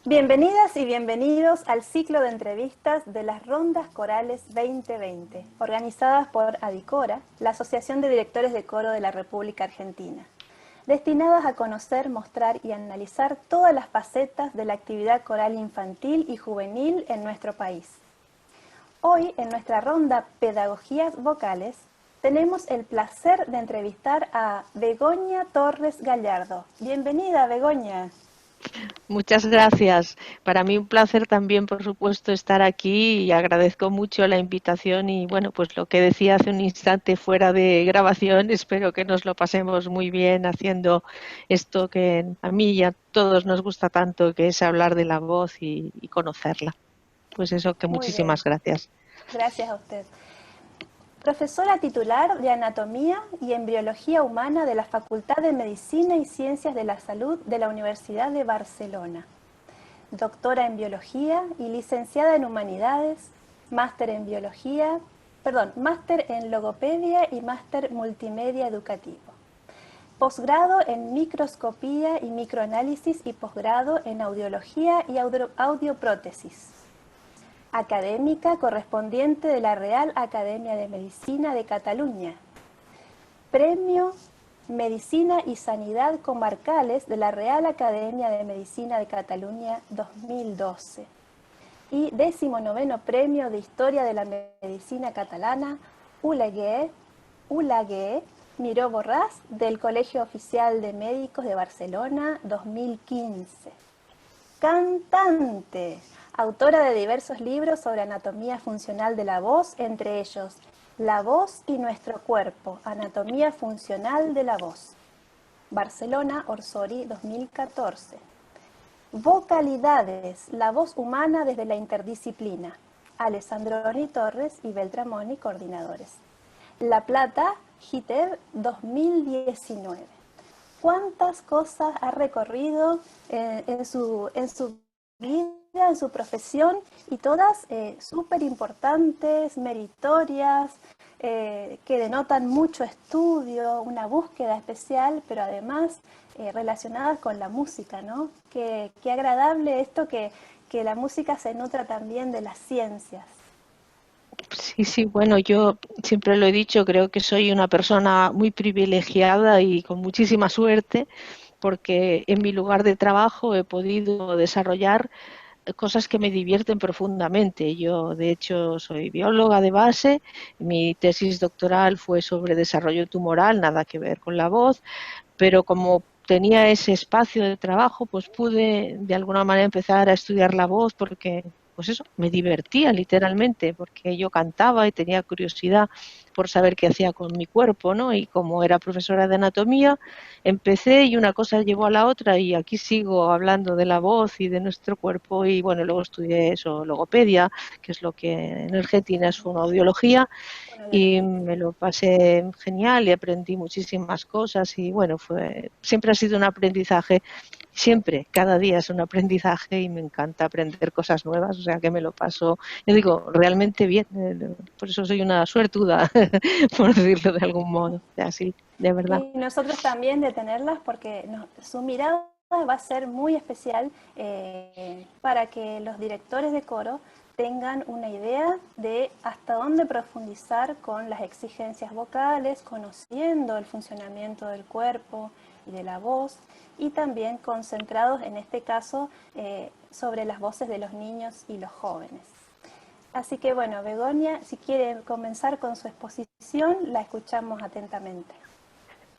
Bienvenidas y bienvenidos al ciclo de entrevistas de las Rondas Corales 2020, organizadas por ADICORA, la Asociación de Directores de Coro de la República Argentina, destinadas a conocer, mostrar y analizar todas las facetas de la actividad coral infantil y juvenil en nuestro país. Hoy, en nuestra ronda Pedagogías Vocales, tenemos el placer de entrevistar a Begoña Torres Gallardo. Bienvenida, Begoña. Muchas gracias. Para mí un placer también, por supuesto, estar aquí y agradezco mucho la invitación y bueno, pues lo que decía hace un instante fuera de grabación, espero que nos lo pasemos muy bien haciendo esto que a mí y a todos nos gusta tanto, que es hablar de la voz y conocerla. Pues eso, que Muy bien, muchísimas gracias. gracias a usted. Profesora titular de Anatomía y Embriología Humana de la Facultad de Medicina y Ciencias de la Salud de la Universidad de Barcelona. Doctora en Biología y licenciada en Humanidades, máster en Biología, máster en Logopedia y máster Multimedia Educativo. Posgrado en Microscopía y Microanálisis y posgrado en Audiología y Audioprótesis. Académica correspondiente de la Real Academia de Medicina de Cataluña. Premio Medicina y Sanidad Comarcales de la Real Academia de Medicina de Cataluña 2012. Y 19º Premio de Historia de la Medicina Catalana Olaguer Miró Borràs del Colegio Oficial de Médicos de Barcelona 2015. Cantante, autora de diversos libros sobre anatomía funcional de la voz, entre ellos La voz y nuestro cuerpo, anatomía funcional de la voz. Barcelona, Orsori, 2014. Vocalidades, la voz humana desde la interdisciplina. Alessandroni Torres y Beltramoni, coordinadores. La Plata, GITEB, 2019. ¿Cuántas cosas ha recorrido en su vida, en su profesión? Y todas súper importantes, meritorias, que denotan mucho estudio, una búsqueda especial, pero además relacionadas con la música, ¿no? Qué agradable esto que la música se nutra también de las ciencias. Sí, sí, bueno, yo siempre lo he dicho, creo que soy una persona muy privilegiada y con muchísima suerte porque en mi lugar de trabajo he podido desarrollar cosas que me divierten profundamente. Yo, de hecho, soy bióloga de base, mi tesis doctoral fue sobre desarrollo tumoral, nada que ver con la voz, pero como tenía ese espacio de trabajo, pues pude de alguna manera empezar a estudiar la voz porque, pues eso, me divertía literalmente, porque yo cantaba y tenía curiosidad por saber qué hacía con mi cuerpo, ¿no? Y como era profesora de anatomía, empecé y una cosa llevó a la otra y aquí sigo hablando de la voz y de nuestro cuerpo y bueno, luego estudié eso, logopedia, que es lo que en Argentina es fonoaudiología Bueno, y biología. me lo pasé genial y aprendí muchísimas cosas y bueno, siempre ha sido un aprendizaje, siempre, cada día es un aprendizaje y me encanta aprender cosas nuevas, o sea que me lo paso, yo digo, realmente bien, por eso soy una suertuda, por decirlo de algún modo, así, de verdad. Y nosotros también de tenerlas porque su mirada va a ser muy especial para que los directores de coro tengan una idea de hasta dónde profundizar con las exigencias vocales, conociendo el funcionamiento del cuerpo y de la voz, y también concentrados en este caso sobre las voces de los niños y los jóvenes. Así que bueno, Begoña, si quiere comenzar con su exposición, la escuchamos atentamente.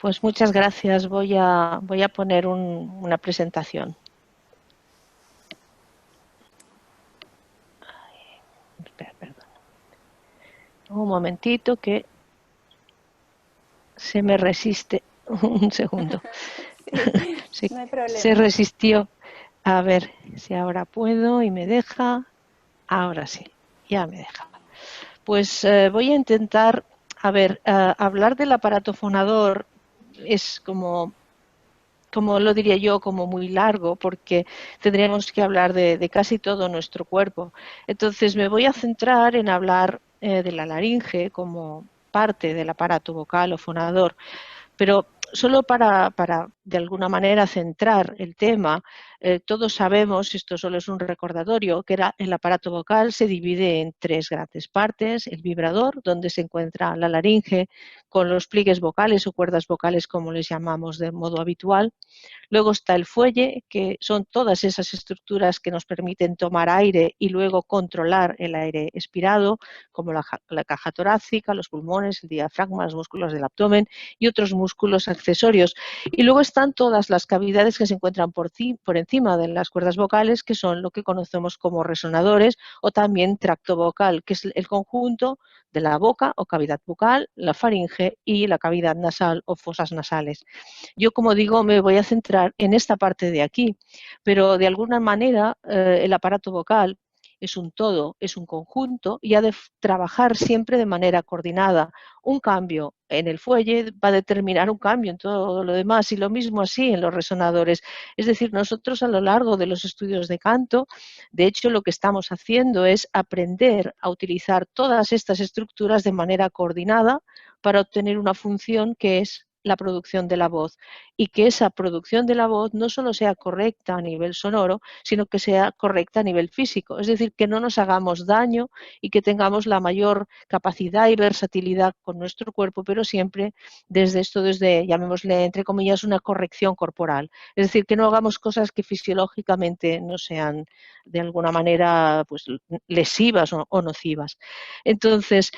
Pues muchas gracias, voy a poner una presentación. Espera, perdón. Un momentito que se me resiste. Un segundo. Sí, Sí, no hay se problema. resistió. A ver si ahora puedo y me deja. Ahora sí, ya me deja. Pues voy a intentar, a ver, hablar del aparato fonador es como lo diría yo, como muy largo, porque tendríamos que hablar de casi todo nuestro cuerpo. Entonces me voy a centrar en hablar de la laringe como parte del aparato vocal o fonador, pero solo para de alguna manera centrar el tema, todos sabemos, esto solo es un recordatorio, que el aparato vocal se divide en tres grandes partes: el vibrador, donde se encuentra la laringe con los pliegues vocales o cuerdas vocales, como les llamamos de modo habitual. Luego está el fuelle, que son todas esas estructuras que nos permiten tomar aire y luego controlar el aire expirado, como la caja torácica, los pulmones, el diafragma, los músculos del abdomen y otros músculos accesorios. Y luego están todas las cavidades que se encuentran por encima de las cuerdas vocales, que son lo que conocemos como resonadores o también tracto vocal, que es el conjunto de la boca o cavidad bucal, la faringe y la cavidad nasal o fosas nasales. Yo, como digo, me voy a centrar en esta parte de aquí, pero de alguna manera el aparato vocal es un todo, es un conjunto y ha de trabajar siempre de manera coordinada. Un cambio en el fuelle va a determinar un cambio en todo lo demás, y lo mismo así en los resonadores. Es decir, nosotros a lo largo de los estudios de canto, de hecho, lo que estamos haciendo es aprender a utilizar todas estas estructuras de manera coordinada para obtener una función que es la producción de la voz, y que esa producción de la voz no solo sea correcta a nivel sonoro, sino que sea correcta a nivel físico. Es decir, que no nos hagamos daño y que tengamos la mayor capacidad y versatilidad con nuestro cuerpo, pero siempre desde, llamémosle entre comillas, una corrección corporal. Es decir, que no hagamos cosas que fisiológicamente no sean de alguna manera pues lesivas o nocivas. Entonces,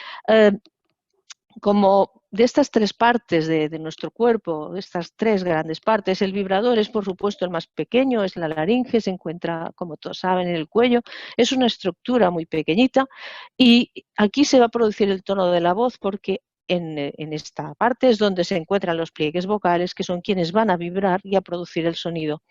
como de estas tres partes de nuestro cuerpo, de estas tres grandes partes, el vibrador es por supuesto el más pequeño, es la laringe, se encuentra, como todos saben, en el cuello. Es una estructura muy pequeñita y aquí se va a producir el tono de la voz, porque en esta parte es donde se encuentran los pliegues vocales, que son quienes van a vibrar y a producir el sonido.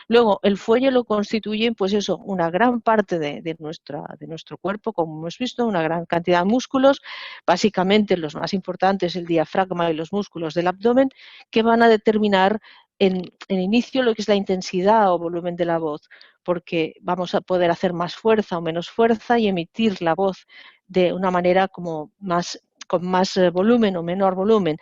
Luego, el fuelle lo constituyen, pues eso, una gran parte de nuestro cuerpo, como hemos visto, una gran cantidad de músculos, básicamente los más importantes, el diafragma y los músculos del abdomen, que van a determinar en inicio lo que es la intensidad o volumen de la voz, porque vamos a poder hacer más fuerza o menos fuerza y emitir la voz de una manera como con más volumen o menor volumen,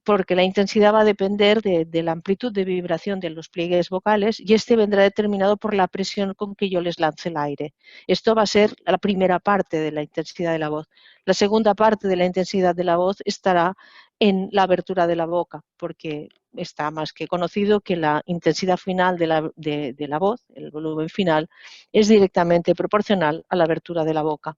porque la intensidad va a depender de la amplitud de vibración de los pliegues vocales, y este vendrá determinado por la presión con que yo les lance el aire. Esto va a ser la primera parte de la intensidad de la voz. La segunda parte de la intensidad de la voz estará en la abertura de la boca, porque está más que conocido que la intensidad final de la voz, el volumen final, es directamente proporcional a la abertura de la boca.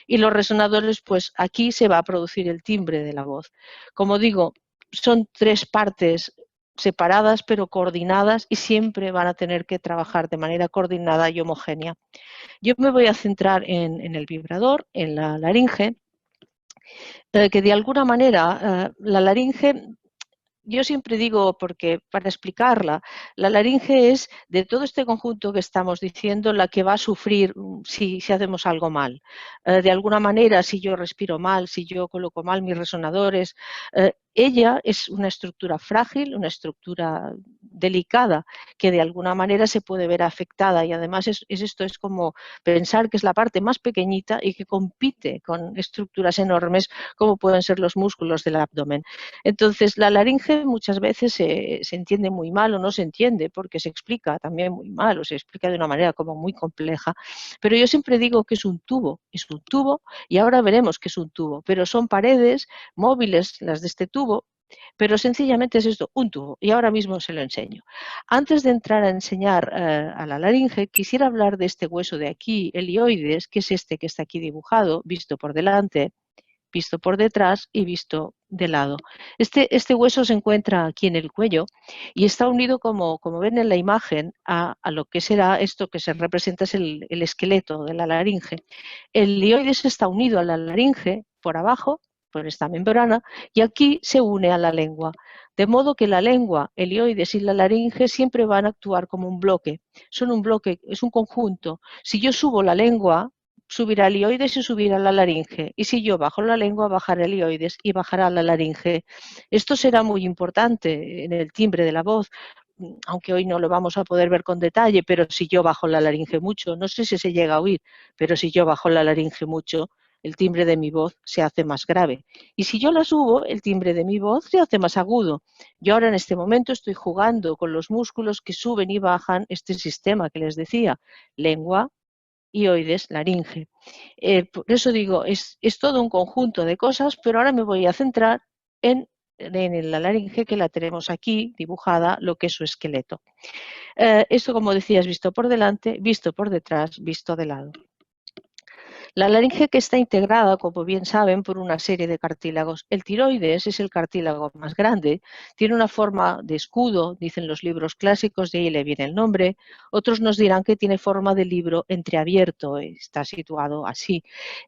Y los resonadores, pues aquí se va a producir el timbre de la voz. Como digo, son tres partes separadas pero coordinadas, y siempre van a tener que trabajar de manera coordinada y homogénea. Yo me voy a centrar en el vibrador, en la laringe, que de alguna manera la laringe, yo siempre digo, porque para explicarla, la laringe es, de todo este conjunto que estamos diciendo, la que va a sufrir si hacemos algo mal. De alguna manera, si yo respiro mal, si yo coloco mal mis resonadores, ella es una estructura frágil, una estructura delicada, que de alguna manera se puede ver afectada, y además esto es como pensar que es la parte más pequeñita y que compite con estructuras enormes como pueden ser los músculos del abdomen. Entonces, la laringe muchas veces se entiende muy mal o no se entiende, porque se explica también muy mal o se explica de una manera como muy compleja, pero yo siempre digo que es un tubo, y ahora veremos que es un tubo, pero son paredes móviles las de este tubo, pero sencillamente es esto, un tubo, y ahora mismo se lo enseño. Antes de entrar a enseñar a la laringe, quisiera hablar de este hueso de aquí, el hioides, que es este que está aquí dibujado, visto por delante, visto por detrás y visto de lado. Este hueso se encuentra aquí en el cuello y está unido, como ven en la imagen, a lo que será esto que se representa, es el esqueleto de la laringe. El hioides está unido a la laringe por abajo, por esta membrana, y aquí se une a la lengua. De modo que la lengua, el hioides y la laringe siempre van a actuar como un bloque. Son un bloque, es un conjunto. Si yo subo la lengua, subirá el hioides y subirá la laringe. Y si yo bajo la lengua, bajará el hioides y bajará la laringe. Esto será muy importante en el timbre de la voz, aunque hoy no lo vamos a poder ver con detalle, pero si yo bajo la laringe mucho, no sé si se llega a oír, pero si yo bajo la laringe mucho, el timbre de mi voz se hace más grave. Y si yo la subo, el timbre de mi voz se hace más agudo. Yo ahora en este momento estoy jugando con los músculos que suben y bajan este sistema que les decía, lengua y oides, laringe. Por eso digo, es todo un conjunto de cosas, pero ahora me voy a centrar en la laringe, que la tenemos aquí dibujada, lo que es su esqueleto. Esto, como decías, visto por delante, visto por detrás, visto de lado. La laringe que está integrada, como bien saben, por una serie de cartílagos. El tiroides es el cartílago más grande, tiene una forma de escudo, dicen los libros clásicos, de ahí le viene el nombre. Otros nos dirán que tiene forma de libro entreabierto, está situado así.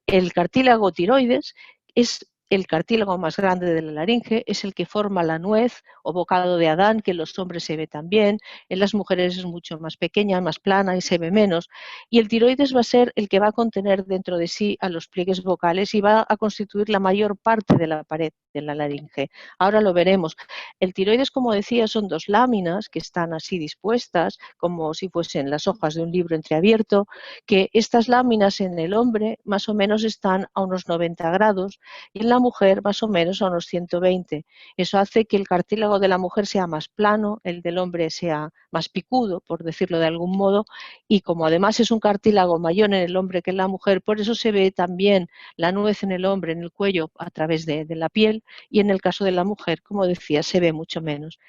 El cartílago tiroides es el cartílago más grande de la laringe, es el que forma la nuez o bocado de Adán, que en los hombres se ve también, en las mujeres es mucho más pequeña, más plana y se ve menos. Y el tiroides va a ser el que va a contener dentro de sí a los pliegues vocales y va a constituir la mayor parte de la pared de la laringe. Ahora lo veremos. El tiroides, como decía, son dos láminas que están así dispuestas, como si fuesen las hojas de un libro entreabierto, que estas láminas en el hombre más o menos están a unos 90 grados y en la mujer más o menos a unos 120. Eso hace que el cartílago de la mujer sea más plano, el del hombre sea más picudo, por decirlo de algún modo, y como además es un cartílago mayor en el hombre que en la mujer, por eso se ve también la nuez en el hombre, en el cuello, a través de la piel, y en el caso de la mujer, como decía, se ve mucho menos.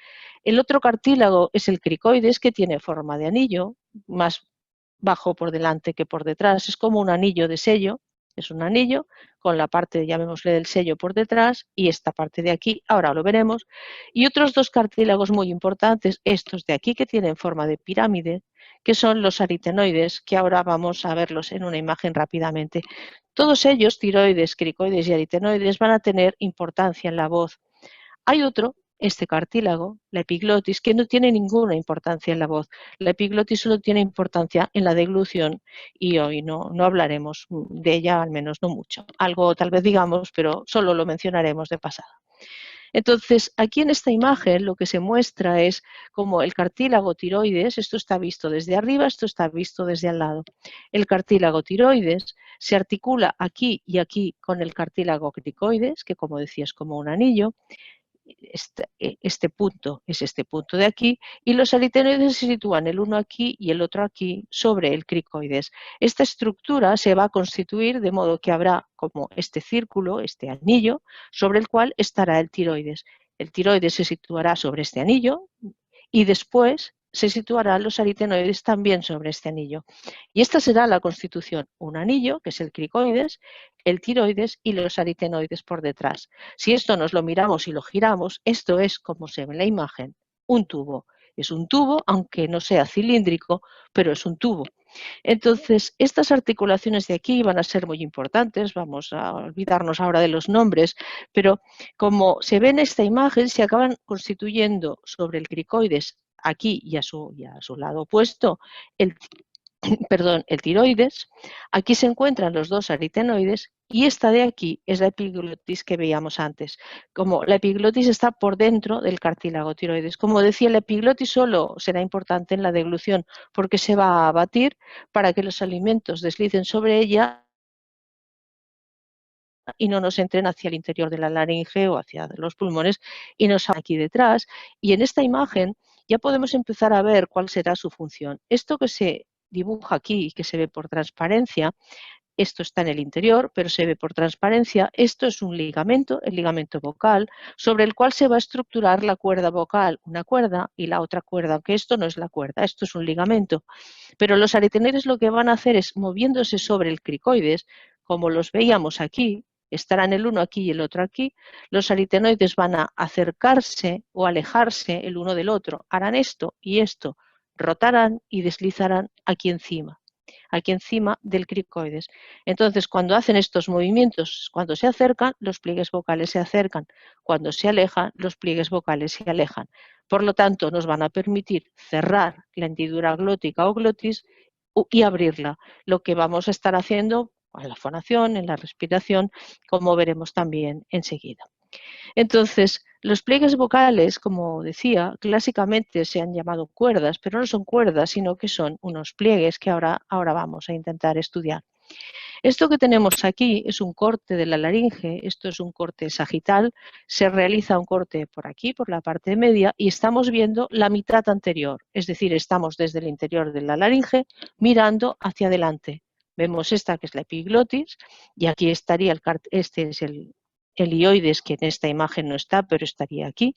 El otro cartílago es el cricoides, que tiene forma de anillo, más bajo por delante que por detrás, es como un anillo de sello, es un anillo con la parte, llamémosle, del sello por detrás y esta parte de aquí, ahora lo veremos, y otros dos cartílagos muy importantes, estos de aquí que tienen forma de pirámide, que son los aritenoides, que ahora vamos a verlos en una imagen rápidamente. Todos ellos, tiroides, cricoides y aritenoides, van a tener importancia en la voz. Hay otro, este cartílago, la epiglotis, que no tiene ninguna importancia en la voz. La epiglotis solo tiene importancia en la deglución y hoy no hablaremos de ella, al menos no mucho. Algo tal vez digamos, pero solo lo mencionaremos de pasada. Entonces, aquí en esta imagen lo que se muestra es como el cartílago tiroides, esto está visto desde arriba, esto está visto desde al lado. El cartílago tiroides se articula aquí y aquí con el cartílago cricoides, que como decía es como un anillo. Este punto es este punto de aquí, y los aritenoides se sitúan el uno aquí y el otro aquí sobre el cricoides. Esta estructura se va a constituir de modo que habrá como este círculo, este anillo, sobre el cual estará el tiroides. El tiroides se situará sobre este anillo y después se situarán los aritenoides también sobre este anillo. Y esta será la constitución, un anillo, que es el cricoides, el tiroides y los aritenoides por detrás. Si esto nos lo miramos y lo giramos, esto es, como se ve en la imagen, un tubo. Es un tubo, aunque no sea cilíndrico, pero es un tubo. Entonces, estas articulaciones de aquí van a ser muy importantes, vamos a olvidarnos ahora de los nombres, pero como se ve en esta imagen, se acaban constituyendo sobre el cricoides aquí y a su lado opuesto el tiroides. Aquí se encuentran los dos aritenoides y esta de aquí es la epiglotis que veíamos antes. Como la epiglotis está por dentro del cartílago tiroides. Como decía, la epiglotis solo será importante en la deglución porque se va a abatir para que los alimentos deslicen sobre ella y no nos entren hacia el interior de la laringe o hacia los pulmones y nos salgan aquí detrás. Y en esta imagen ya podemos empezar a ver cuál será su función. Esto que se dibuja aquí y que se ve por transparencia, esto está en el interior, pero se ve por transparencia. Esto es un ligamento, el ligamento vocal, sobre el cual se va a estructurar la cuerda vocal, una cuerda y la otra cuerda, aunque esto no es la cuerda, esto es un ligamento. Pero los aritenoides lo que van a hacer es, moviéndose sobre el cricoides, como los veíamos aquí, estarán el uno aquí y el otro aquí, los aritenoides van a acercarse o alejarse el uno del otro, harán esto y esto, rotarán y deslizarán aquí encima del cricoides. Entonces, cuando hacen estos movimientos, cuando se acercan, los pliegues vocales se acercan. Cuando se alejan, los pliegues vocales se alejan. Por lo tanto, nos van a permitir cerrar la hendidura glótica o glotis y abrirla, lo que vamos a estar haciendo en la fonación, en la respiración, como veremos también enseguida. Entonces, los pliegues vocales, como decía, clásicamente se han llamado cuerdas, pero no son cuerdas, sino que son unos pliegues que ahora vamos a intentar estudiar. Esto que tenemos aquí es un corte de la laringe, esto es un corte sagital, se realiza un corte por aquí, por la parte media, y estamos viendo la mitad anterior, es decir, estamos desde el interior de la laringe mirando hacia adelante. Vemos esta que es la epiglotis, y aquí estaría este es el helioides, que en esta imagen no está, pero estaría aquí.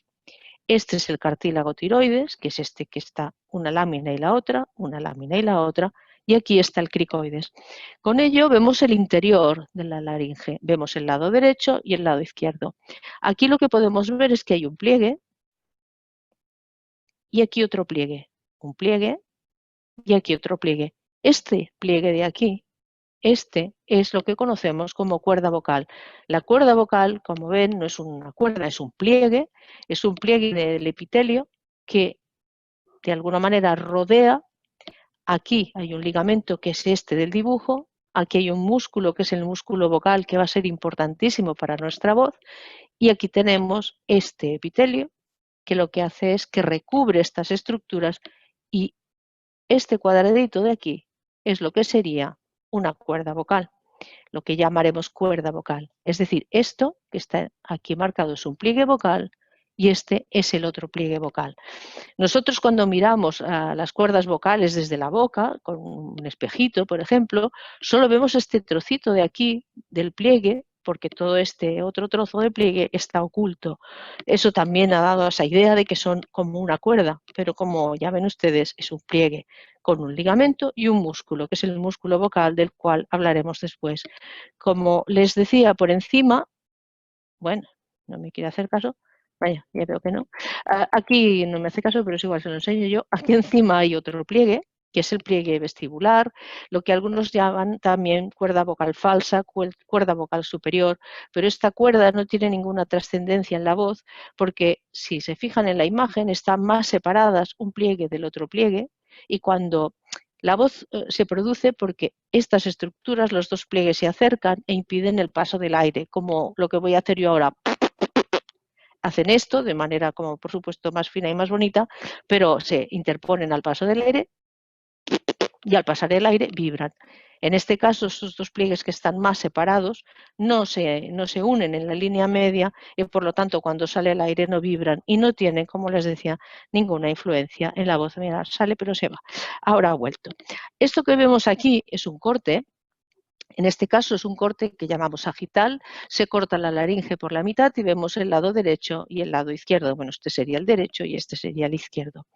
Este es el cartílago tiroides, que es este que está una lámina y la otra, una lámina y la otra, y aquí está el cricoides. Con ello vemos el interior de la laringe, vemos el lado derecho y el lado izquierdo. Aquí lo que podemos ver es que hay un pliegue y aquí otro pliegue, un pliegue y aquí otro pliegue. Este pliegue de aquí, este es lo que conocemos como cuerda vocal. La cuerda vocal, como ven, no es una cuerda, es un pliegue del epitelio que de alguna manera rodea. Aquí hay un ligamento que es este del dibujo, aquí hay un músculo que es el músculo vocal que va a ser importantísimo para nuestra voz y aquí tenemos este epitelio que lo que hace es que recubre estas estructuras y este cuadradito de aquí es lo que sería una cuerda vocal, lo que llamaremos cuerda vocal. Es decir, esto que está aquí marcado es un pliegue vocal y este es el otro pliegue vocal. Nosotros cuando miramos a las cuerdas vocales desde la boca, con un espejito, por ejemplo, solo vemos este trocito de aquí, del pliegue, porque todo este otro trozo de pliegue está oculto. Eso también ha dado esa idea de que son como una cuerda, pero como ya ven ustedes, es un pliegue con un ligamento y un músculo, que es el músculo vocal del cual hablaremos después. Como les decía por encima, bueno, no me quiere hacer caso, vaya, ya veo que no. Aquí no me hace caso, pero es igual, se lo enseño yo. Aquí encima hay otro pliegue, que es el pliegue vestibular, lo que algunos llaman también cuerda vocal falsa, cuerda vocal superior, pero esta cuerda no tiene ninguna trascendencia en la voz, porque si se fijan en la imagen, están más separadas un pliegue del otro pliegue, y cuando la voz se produce porque estas estructuras, los dos pliegues se acercan e impiden el paso del aire, como lo que voy a hacer yo ahora. Hacen esto de manera, como por supuesto, más fina y más bonita, pero se interponen al paso del aire y al pasar el aire vibran. En este caso, estos dos pliegues que están más separados no se unen en la línea media y por lo tanto cuando sale el aire no vibran y no tienen, como les decía, ninguna influencia en la voz. Mira, sale pero se va. Ahora ha vuelto. Esto que vemos aquí es un corte. En este caso es un corte que llamamos sagital, se corta la laringe por la mitad y vemos el lado derecho y el lado izquierdo. Bueno, este sería el derecho y este sería el izquierdo.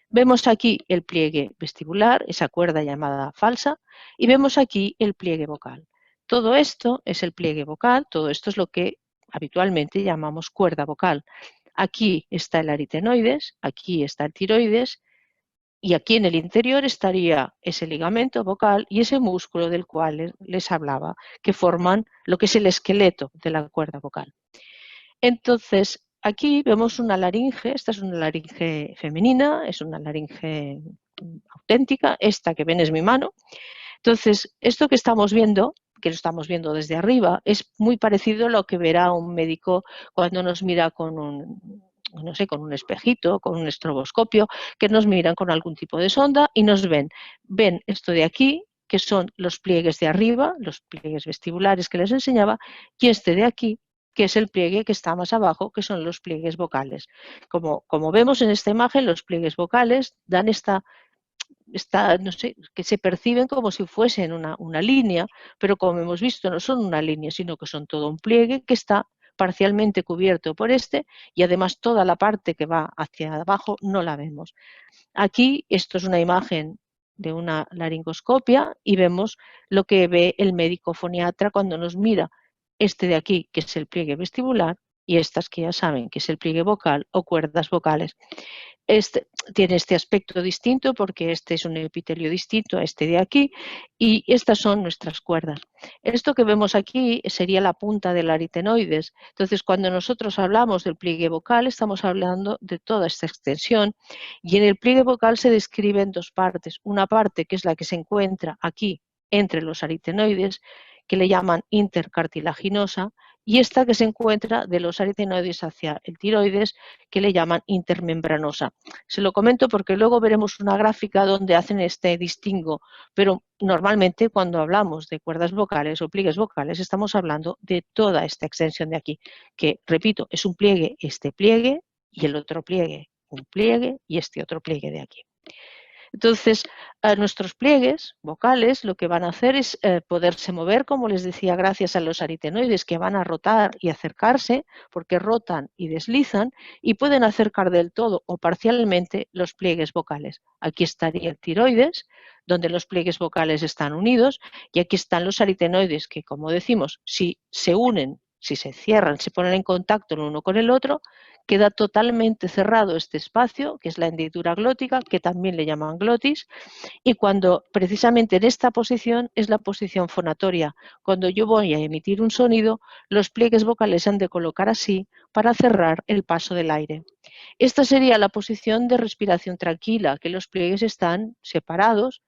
Vemos aquí el pliegue vestibular, esa cuerda llamada falsa, y vemos aquí el pliegue vocal. Todo esto es el pliegue vocal, todo esto es lo que habitualmente llamamos cuerda vocal. Aquí está el aritenoides, aquí está el tiroides, y aquí en el interior estaría ese ligamento vocal y ese músculo del cual les hablaba, que forman lo que es el esqueleto de la cuerda vocal. Entonces, aquí vemos una laringe, esta es una laringe femenina, es una laringe auténtica, esta que ven es mi mano. Entonces, esto que estamos viendo, que lo estamos viendo desde arriba, es muy parecido a lo que verá un médico cuando nos mira con no sé, con un espejito, con un estroboscopio, que nos miran con algún tipo de sonda y nos ven. Ven esto de aquí, que son los pliegues de arriba, los pliegues vestibulares que les enseñaba, y este de aquí, que es el pliegue que está más abajo, que son los pliegues vocales. Como vemos en esta imagen, los pliegues vocales dan no sé, que se perciben como si fuesen una línea, pero como hemos visto no son una línea, sino que son todo un pliegue que está parcialmente cubierto por este y además toda la parte que va hacia abajo no la vemos. Aquí esto es una imagen de una laringoscopia y vemos lo que ve el médico foniatra cuando nos mira este de aquí, que es el pliegue vestibular, y estas que ya saben que es el pliegue vocal o cuerdas vocales. Tiene este aspecto distinto porque este es un epitelio distinto a este de aquí y estas son nuestras cuerdas. Esto que vemos aquí sería la punta del aritenoides. Entonces, cuando nosotros hablamos del pliegue vocal, estamos hablando de toda esta extensión y en el pliegue vocal se describen dos partes. Una parte que es la que se encuentra aquí entre los aritenoides, que le llaman intercartilaginosa, y esta que se encuentra de los aritenoides hacia el tiroides, que le llaman intermembranosa. Se lo comento porque luego veremos una gráfica donde hacen este distingo, pero normalmente cuando hablamos de cuerdas vocales o pliegues vocales estamos hablando de toda esta extensión de aquí, que repito, es un pliegue, este pliegue y el otro pliegue, un pliegue y este otro pliegue de aquí. Entonces, nuestros pliegues vocales lo que van a hacer es poderse mover, como les decía, gracias a los aritenoides que van a rotar y acercarse, porque rotan y deslizan, y pueden acercar del todo o parcialmente los pliegues vocales. Aquí estaría el tiroides, donde los pliegues vocales están unidos, y aquí están los aritenoides, que como decimos, si se unen, si se cierran, se ponen en contacto el uno con el otro, queda totalmente cerrado este espacio, que es la hendidura glótica, que también le llaman glotis, y cuando precisamente en esta posición es la posición fonatoria. Cuando yo voy a emitir un sonido, los pliegues vocales se han de colocar así para cerrar el paso del aire. Esta sería la posición de respiración tranquila, que los pliegues están separados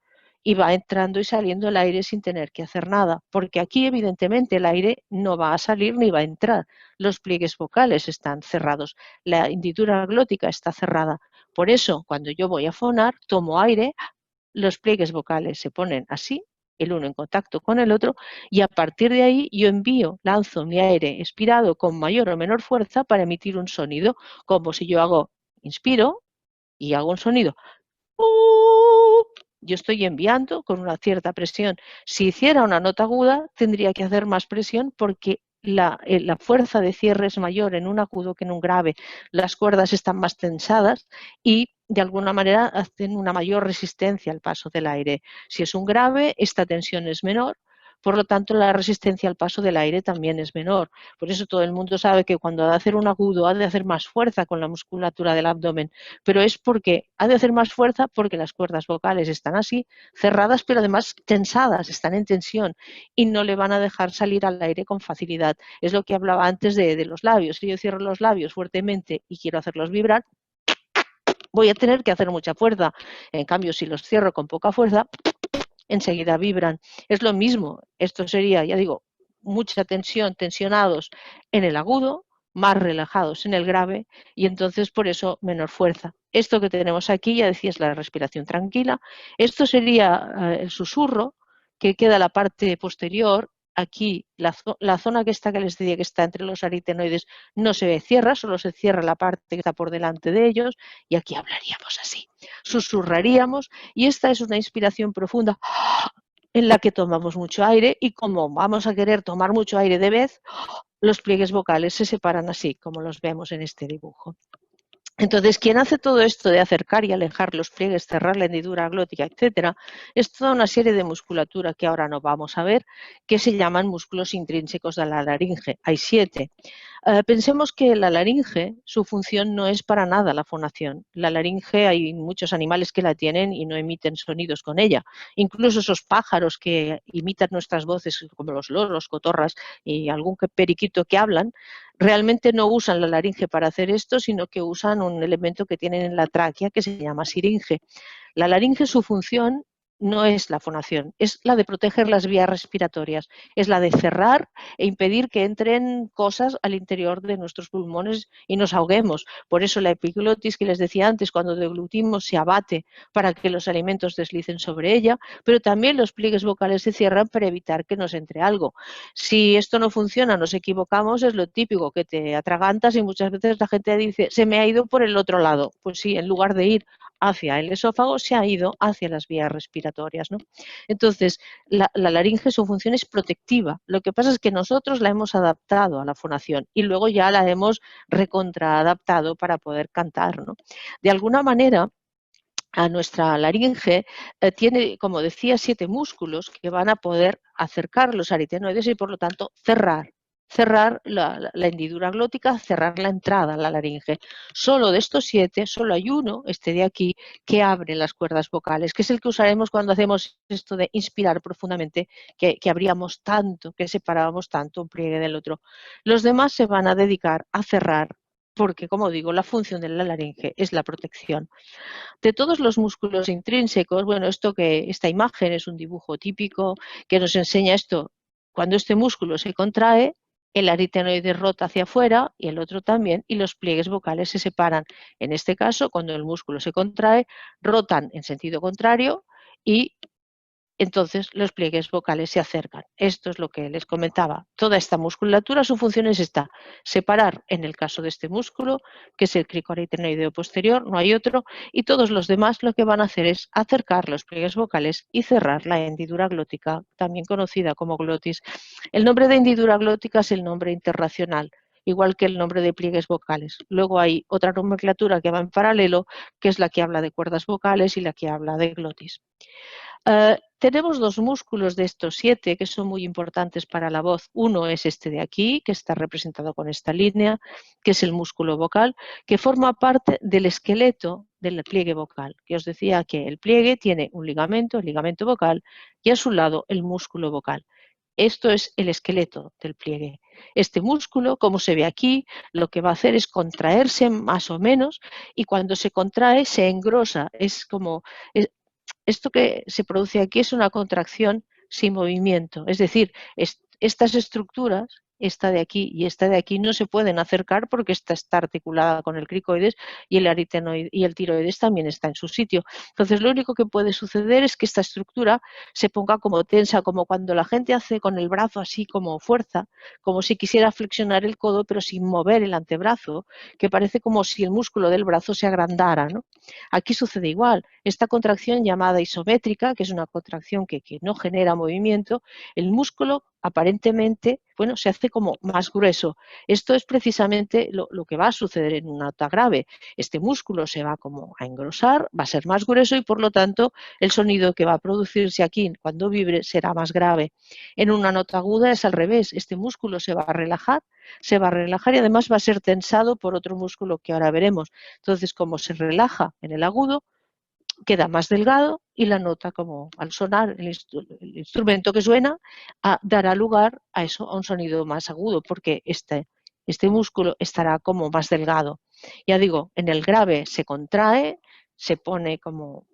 y va entrando y saliendo el aire sin tener que hacer nada, porque aquí evidentemente el aire no va a salir ni va a entrar. Los pliegues vocales están cerrados, la hendidura glótica está cerrada. Por eso, cuando yo voy a fonar, tomo aire, los pliegues vocales se ponen así, el uno en contacto con el otro, y a partir de ahí yo lanzo mi aire expirado con mayor o menor fuerza para emitir un sonido, como si yo inspiro y hago un sonido. Yo estoy enviando con una cierta presión. Si hiciera una nota aguda, tendría que hacer más presión porque la fuerza de cierre es mayor en un agudo que en un grave. Las cuerdas están más tensadas y de alguna manera hacen una mayor resistencia al paso del aire. Si es un grave, esta tensión es menor. Por lo tanto, la resistencia al paso del aire también es menor. Por eso todo el mundo sabe que cuando ha de hacer un agudo ha de hacer más fuerza con la musculatura del abdomen, pero es porque ha de hacer más fuerza porque las cuerdas vocales están así, cerradas, pero además tensadas, están en tensión y no le van a dejar salir al aire con facilidad. Es lo que hablaba antes de los labios. Si yo cierro los labios fuertemente y quiero hacerlos vibrar, voy a tener que hacer mucha fuerza. En cambio, si los cierro con poca fuerza, enseguida vibran. Es lo mismo, esto sería, ya digo, mucha tensión, tensionados en el agudo, más relajados en el grave y entonces por eso menor fuerza. Esto que tenemos aquí, ya decía, es la respiración tranquila. Esto sería el susurro, que queda la parte posterior. Aquí la zona que les decía que está entre los aritenoides no se cierra, solo se cierra la parte que está por delante de ellos y aquí hablaríamos así, susurraríamos y esta es una inspiración profunda en la que tomamos mucho aire y como vamos a querer tomar mucho aire de vez, los pliegues vocales se separan así, como los vemos en este dibujo. Entonces, quien hace todo esto de acercar y alejar los pliegues, cerrar la hendidura glótica, etcétera, es toda una serie de musculatura que ahora no vamos a ver, que se llaman músculos intrínsecos de la laringe. Hay 7. Pensemos que la laringe, su función no es para nada la fonación. La laringe hay muchos animales que la tienen y no emiten sonidos con ella. Incluso esos pájaros que imitan nuestras voces, como los loros, cotorras y algún periquito que hablan, realmente no usan la laringe para hacer esto, sino que usan un elemento que tienen en la tráquea que se llama siringe. La laringe, su función no es la fonación, es la de proteger las vías respiratorias, es la de cerrar e impedir que entren cosas al interior de nuestros pulmones y nos ahoguemos. Por eso la epiglotis que les decía antes, cuando deglutimos se abate para que los alimentos deslicen sobre ella, pero también los pliegues vocales se cierran para evitar que nos entre algo. Si esto no funciona, nos equivocamos, es lo típico, que te atragantas y muchas veces la gente dice, se me ha ido por el otro lado. Pues sí, en lugar de ir hacia el esófago, se ha ido hacia las vías respiratorias, ¿no? Entonces, la laringe, su función es protectiva. Lo que pasa es que nosotros la hemos adaptado a la fonación y luego ya la hemos recontraadaptado para poder cantar, ¿no? De alguna manera, a nuestra laringe tiene, como decía, 7 músculos que van a poder acercar los aritenoides y, por lo tanto, cerrar la hendidura glótica, cerrar la entrada a la laringe. Solo de estos 7, solo hay uno, este de aquí, que abre las cuerdas vocales, que es el que usaremos cuando hacemos esto de inspirar profundamente, que abríamos tanto, que separábamos tanto un pliegue del otro. Los demás se van a dedicar a cerrar, porque, como digo, la función de la laringe es la protección. De todos los músculos intrínsecos, bueno, esta imagen es un dibujo típico que nos enseña esto. Cuando este músculo se contrae, el aritenoide rota hacia afuera y el otro también, y los pliegues vocales se separan. En este caso, cuando el músculo se contrae, rotan en sentido contrario y entonces los pliegues vocales se acercan. Esto es lo que les comentaba. Toda esta musculatura, su función es esta: separar, en el caso de este músculo, que es el cricoaritenoideo posterior, no hay otro, y todos los demás lo que van a hacer es acercar los pliegues vocales y cerrar la hendidura glótica, también conocida como glotis. El nombre de hendidura glótica es el nombre internacional, igual que el nombre de pliegues vocales. Luego hay otra nomenclatura que va en paralelo, que es la que habla de cuerdas vocales y la que habla de glotis. Tenemos dos músculos de estos 7 que son muy importantes para la voz. Uno es este de aquí, que está representado con esta línea, que es el músculo vocal, que forma parte del esqueleto del pliegue vocal. Que os decía que el pliegue tiene un ligamento, el ligamento vocal, y a su lado el músculo vocal. Esto es el esqueleto del pliegue. Este músculo, como se ve aquí, lo que va a hacer es contraerse más o menos, y cuando se contrae se engrosa. Es como... esto que se produce aquí es una contracción sin movimiento. Es decir, estas estructuras, esta de aquí y esta de aquí, no se pueden acercar porque esta está articulada con el cricoides y el aritenoide y el tiroides también está en su sitio. Entonces, lo único que puede suceder es que esta estructura se ponga como tensa, como cuando la gente hace con el brazo así como fuerza, como si quisiera flexionar el codo pero sin mover el antebrazo, que parece como si el músculo del brazo se agrandara, ¿no? Aquí sucede igual. Esta contracción llamada isométrica, que es una contracción que no genera movimiento, el músculo aparentemente, bueno, se hace como más grueso. Esto es precisamente lo que va a suceder en una nota grave. Este músculo se va como a engrosar, va a ser más grueso y por lo tanto el sonido que va a producirse aquí cuando vibre será más grave. En una nota aguda es al revés. Este músculo se va a relajar y además va a ser tensado por otro músculo que ahora veremos. Entonces, como se relaja en el agudo, queda más delgado y la nota, como al sonar el instrumento que suena, dará lugar a eso, a un sonido más agudo, porque este músculo estará como más delgado. Ya digo, en el grave se contrae, se pone como,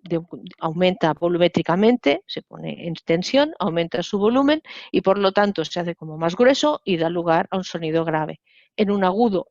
aumenta volumétricamente, se pone en tensión, aumenta su volumen y por lo tanto se hace como más grueso y da lugar a un sonido grave. En un agudo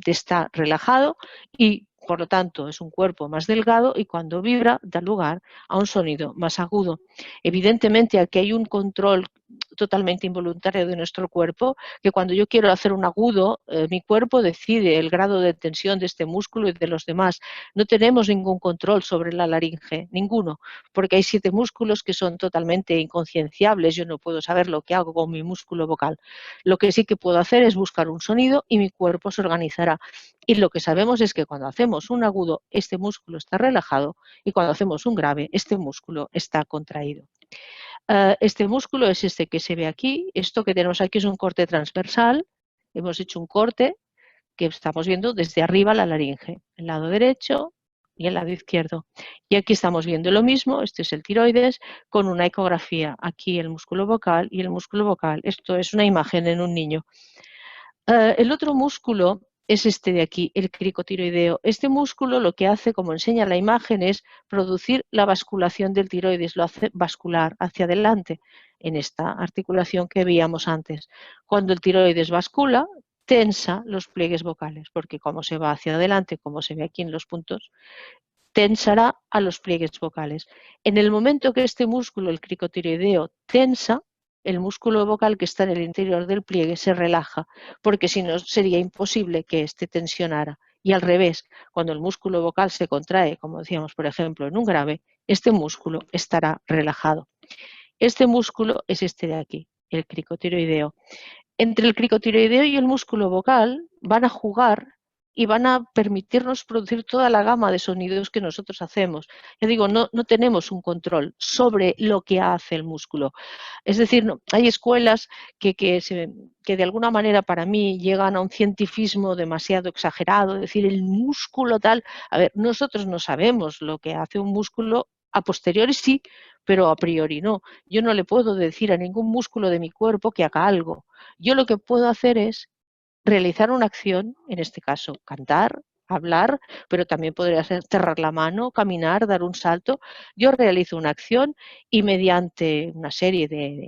está relajado y por lo tanto es un cuerpo más delgado y cuando vibra da lugar a un sonido más agudo. Evidentemente aquí hay un control totalmente involuntario de nuestro cuerpo, que cuando yo quiero hacer un agudo, mi cuerpo decide el grado de tensión de este músculo y de los demás. No tenemos ningún control sobre la laringe, ninguno, porque hay 7 músculos que son totalmente inconscienciables. Yo no puedo saber lo que hago con mi músculo vocal. Lo que sí que puedo hacer es buscar un sonido y mi cuerpo se organizará. Y lo que sabemos es que cuando hacemos un agudo, este músculo está relajado y cuando hacemos un grave, este músculo está contraído. Este músculo es este que se ve aquí. Esto que tenemos aquí es un corte transversal. Hemos hecho un corte que estamos viendo desde arriba la laringe, el lado derecho y el lado izquierdo. Y aquí estamos viendo lo mismo. Este es el tiroides con una ecografía. Aquí el músculo vocal y el músculo vocal. Esto es una imagen en un niño. El otro músculo es este de aquí, el cricotiroideo. Este músculo lo que hace, como enseña la imagen, es producir la basculación del tiroides, lo hace bascular hacia adelante en esta articulación que veíamos antes. Cuando el tiroides bascula, tensa los pliegues vocales, porque como se va hacia adelante, como se ve aquí en los puntos, tensará a los pliegues vocales. En el momento que este músculo, el cricotiroideo, tensa, el músculo vocal que está en el interior del pliegue se relaja, porque si no sería imposible que éste tensionara. Y al revés, cuando el músculo vocal se contrae, como decíamos, por ejemplo, en un grave, este músculo estará relajado. Este músculo es este de aquí, el cricotiroideo. Entre el cricotiroideo y el músculo vocal van a jugar y van a permitirnos producir toda la gama de sonidos que nosotros hacemos. Ya digo, no tenemos un control sobre lo que hace el músculo. Es decir, hay escuelas que de alguna manera para mí llegan a un cientifismo demasiado exagerado, es decir, el músculo tal. A ver, nosotros no sabemos lo que hace un músculo, a posteriori sí, pero a priori no. Yo no le puedo decir a ningún músculo de mi cuerpo que haga algo. Yo lo que puedo hacer es realizar una acción, en este caso cantar, hablar, pero también podría ser cerrar la mano, caminar, dar un salto. Yo realizo una acción y mediante una serie de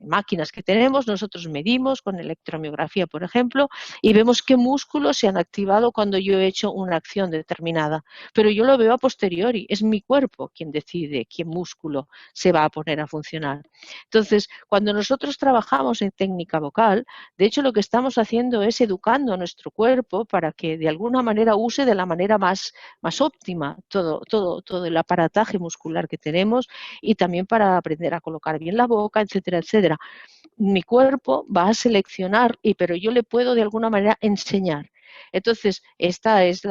máquinas que tenemos, nosotros medimos con electromiografía, por ejemplo, y vemos qué músculos se han activado cuando yo he hecho una acción determinada. Pero yo lo veo a posteriori, es mi cuerpo quien decide qué músculo se va a poner a funcionar. Entonces, cuando nosotros trabajamos en técnica vocal, de hecho lo que estamos haciendo es educando a nuestro cuerpo para que de alguna manera use de la manera más óptima todo el aparataje muscular que tenemos y también para aprender a colocar bien la boca, etcétera, etcétera. Mi cuerpo va a seleccionar, pero yo le puedo de alguna manera enseñar. Entonces, esta es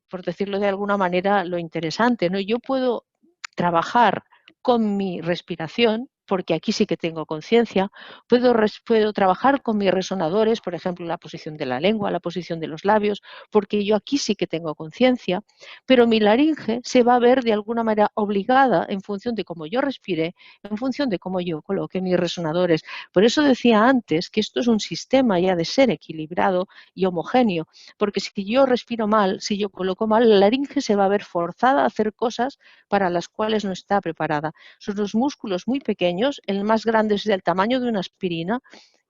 por decirlo de alguna manera, lo interesante, ¿no? Yo puedo trabajar con mi respiración, porque aquí sí que tengo conciencia, puedo trabajar con mis resonadores, por ejemplo, la posición de la lengua, la posición de los labios, porque yo aquí sí que tengo conciencia, pero mi laringe se va a ver de alguna manera obligada en función de cómo yo respire, en función de cómo yo coloque mis resonadores. Por eso decía antes que esto es un sistema ya de ser equilibrado y homogéneo, porque si yo respiro mal, si yo coloco mal, la laringe se va a ver forzada a hacer cosas para las cuales no está preparada. Son los músculos muy pequeños, el más grande es del tamaño de una aspirina,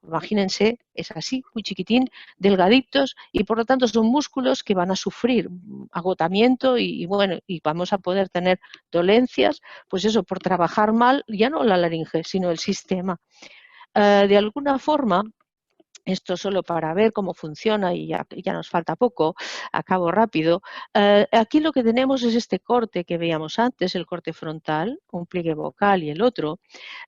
imagínense, es así, muy chiquitín, delgaditos, y por lo tanto son músculos que van a sufrir agotamiento bueno, y vamos a poder tener dolencias, pues eso, por trabajar mal, ya no la laringe, sino el sistema. De alguna forma, esto solo para ver cómo funciona y ya nos falta poco, acabo rápido. Aquí lo que tenemos es este corte que veíamos antes, el corte frontal, un pliegue vocal y el otro.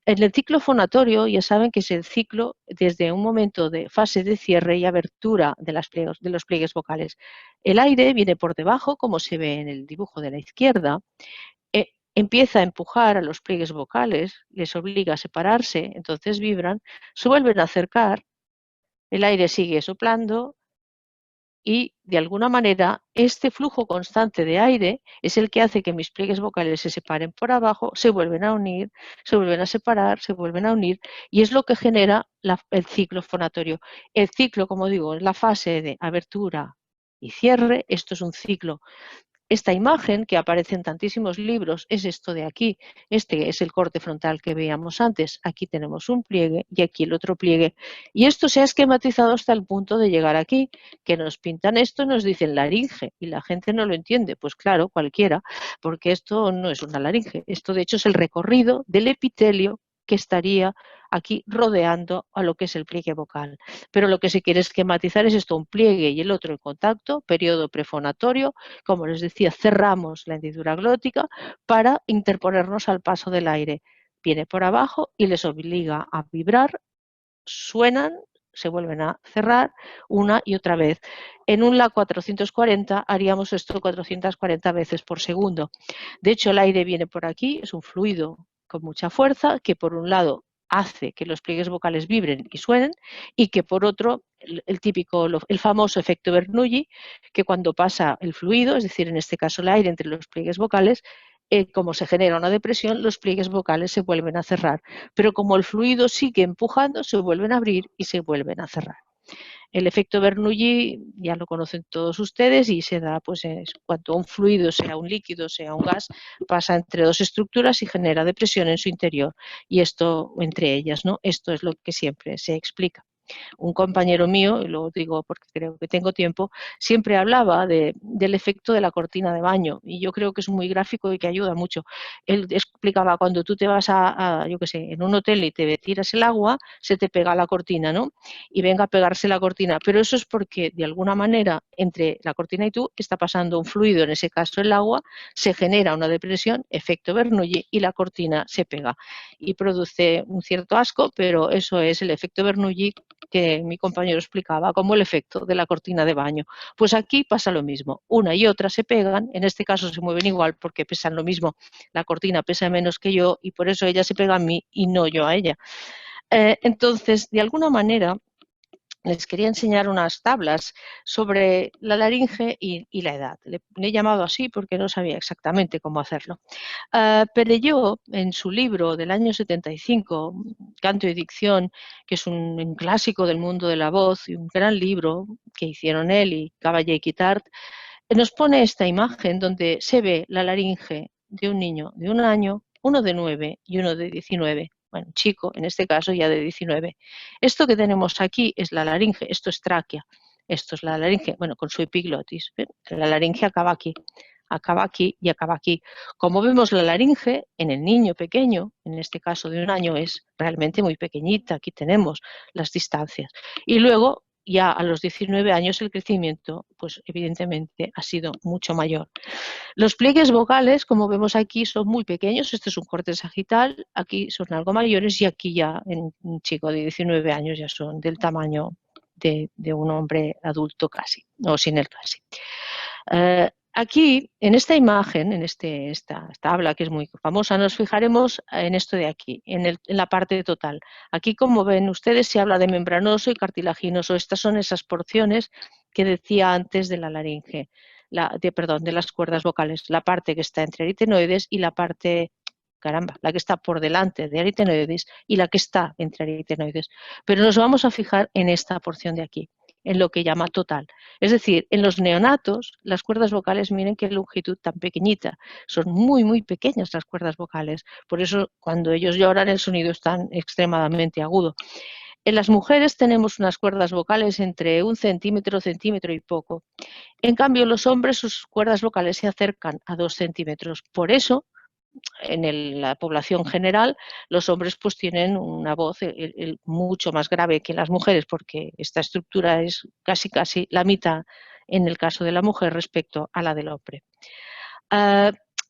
En el ciclo fonatorio ya saben que es el ciclo desde un momento de fase de cierre y abertura de los pliegues vocales. El aire viene por debajo, como se ve en el dibujo de la izquierda, empieza a empujar a los pliegues vocales, les obliga a separarse, entonces vibran, se vuelven a acercar, el aire sigue soplando y, de alguna manera, este flujo constante de aire es el que hace que mis pliegues vocales se separen por abajo, se vuelven a unir, se vuelven a separar, se vuelven a unir y es lo que genera el ciclo fonatorio. El ciclo, como digo, es la fase de abertura y cierre. Esto es un ciclo. Esta imagen que aparece en tantísimos libros es esto de aquí. Este es el corte frontal que veíamos antes. Aquí tenemos un pliegue y aquí el otro pliegue. Y esto se ha esquematizado hasta el punto de llegar aquí, que nos pintan esto y nos dicen laringe y la gente no lo entiende. Pues claro, cualquiera, porque esto no es una laringe. Esto de hecho es el recorrido del epitelio que estaría aquí rodeando a lo que es el pliegue vocal. Pero lo que se quiere esquematizar es esto, un pliegue y el otro en contacto, periodo prefonatorio, como les decía, cerramos la hendidura glótica para interponernos al paso del aire. Viene por abajo y les obliga a vibrar, suenan, se vuelven a cerrar una y otra vez. En un La 440 haríamos esto 440 veces por segundo. De hecho, el aire viene por aquí, es un fluido con mucha fuerza que por un lado hace que los pliegues vocales vibren y suenen y que por otro el típico, el famoso efecto Bernoulli, que cuando pasa el fluido, es decir, en este caso el aire entre los pliegues vocales, como se genera una depresión, los pliegues vocales se vuelven a cerrar. Pero como el fluido sigue empujando, se vuelven a abrir y se vuelven a cerrar. El efecto Bernoulli ya lo conocen todos ustedes y se da pues cuando un fluido, sea un líquido, sea un gas, pasa entre dos estructuras y genera depresión en su interior. Y esto entre ellas, ¿no? Esto es lo que siempre se explica. Un compañero mío, y lo digo porque creo que tengo tiempo, siempre hablaba del efecto de la cortina de baño y yo creo que es muy gráfico y que ayuda mucho. Él explicaba cuando tú te vas yo qué sé, en un hotel y te tiras el agua, se te pega la cortina, ¿no? Y venga a pegarse la cortina, pero eso es porque de alguna manera entre la cortina y tú está pasando un fluido, en ese caso el agua, se genera una depresión, efecto Bernoulli y la cortina se pega y produce un cierto asco, pero eso es el efecto Bernoulli que mi compañero explicaba como el efecto de la cortina de baño. Pues aquí pasa lo mismo, una y otra se pegan, en este caso se mueven igual porque pesan lo mismo, la cortina pesa menos que yo y por eso ella se pega a mí y no yo a ella. Entonces, de alguna manera, les quería enseñar unas tablas sobre la laringe y la edad. Le he llamado así porque no sabía exactamente cómo hacerlo. Perelló, en su libro del año 75, Canto y Dicción, que es un clásico del mundo de la voz y un gran libro que hicieron él y Caballé y Guitart, nos pone esta imagen donde se ve la laringe de un niño de 1 año, uno de 9 y uno de 19. bueno, un chico, en este caso ya de 19. Esto que tenemos aquí es la laringe, esto es tráquea, esto es la laringe, bueno, con su epiglotis. ¿Ven? La laringe acaba aquí y acaba aquí. Como vemos, la laringe en el niño pequeño, en este caso de 1 año, es realmente muy pequeñita. Aquí tenemos las distancias. Y luego, ya a los 19 años, el crecimiento, pues evidentemente, ha sido mucho mayor. Los pliegues vocales, como vemos aquí, son muy pequeños. Este es un corte sagital, aquí son algo mayores y aquí ya en un chico de 19 años ya son del tamaño de un hombre adulto casi, o sin el casi. Aquí, en esta imagen, en esta tabla que es muy famosa, nos fijaremos en esto de aquí, en la parte total. Aquí, como ven ustedes, se habla de membranoso y cartilaginoso. Estas son esas porciones que decía antes de la laringe, de las cuerdas vocales, la parte que está entre aritenoides y la parte, caramba, la que está por delante de aritenoides y la que está entre aritenoides. Pero nos vamos a fijar en esta porción de aquí, en lo que llama total. Es decir, en los neonatos, las cuerdas vocales, miren qué longitud tan pequeñita. Son muy, muy pequeñas las cuerdas vocales. Por eso, cuando ellos lloran, el sonido es tan extremadamente agudo. En las mujeres tenemos unas cuerdas vocales entre 1 centímetro y poco. En cambio, los hombres, sus cuerdas vocales se acercan a 2 centímetros. Por eso, en la población general, los hombres pues tienen una voz mucho más grave que las mujeres, porque esta estructura es casi la mitad en el caso de la mujer respecto a la del hombre.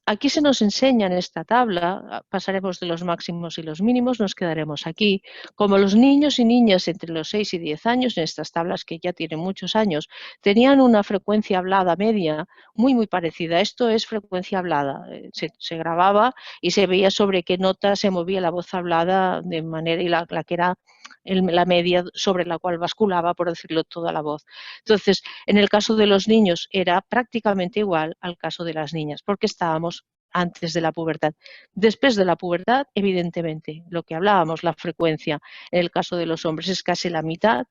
Aquí se nos enseña en esta tabla, pasaremos de los máximos y los mínimos, nos quedaremos aquí, como los niños y niñas entre los 6 y 10 años, en estas tablas que ya tienen muchos años, tenían una frecuencia hablada media muy, muy parecida. Esto es frecuencia hablada, se grababa y se veía sobre qué nota se movía la voz hablada de manera, y la que era la media sobre la cual basculaba, por decirlo, toda la voz. Entonces, en el caso de los niños era prácticamente igual al caso de las niñas, porque estábamos antes de la pubertad. Después de la pubertad, evidentemente, lo que hablábamos, la frecuencia en el caso de los hombres es casi la mitad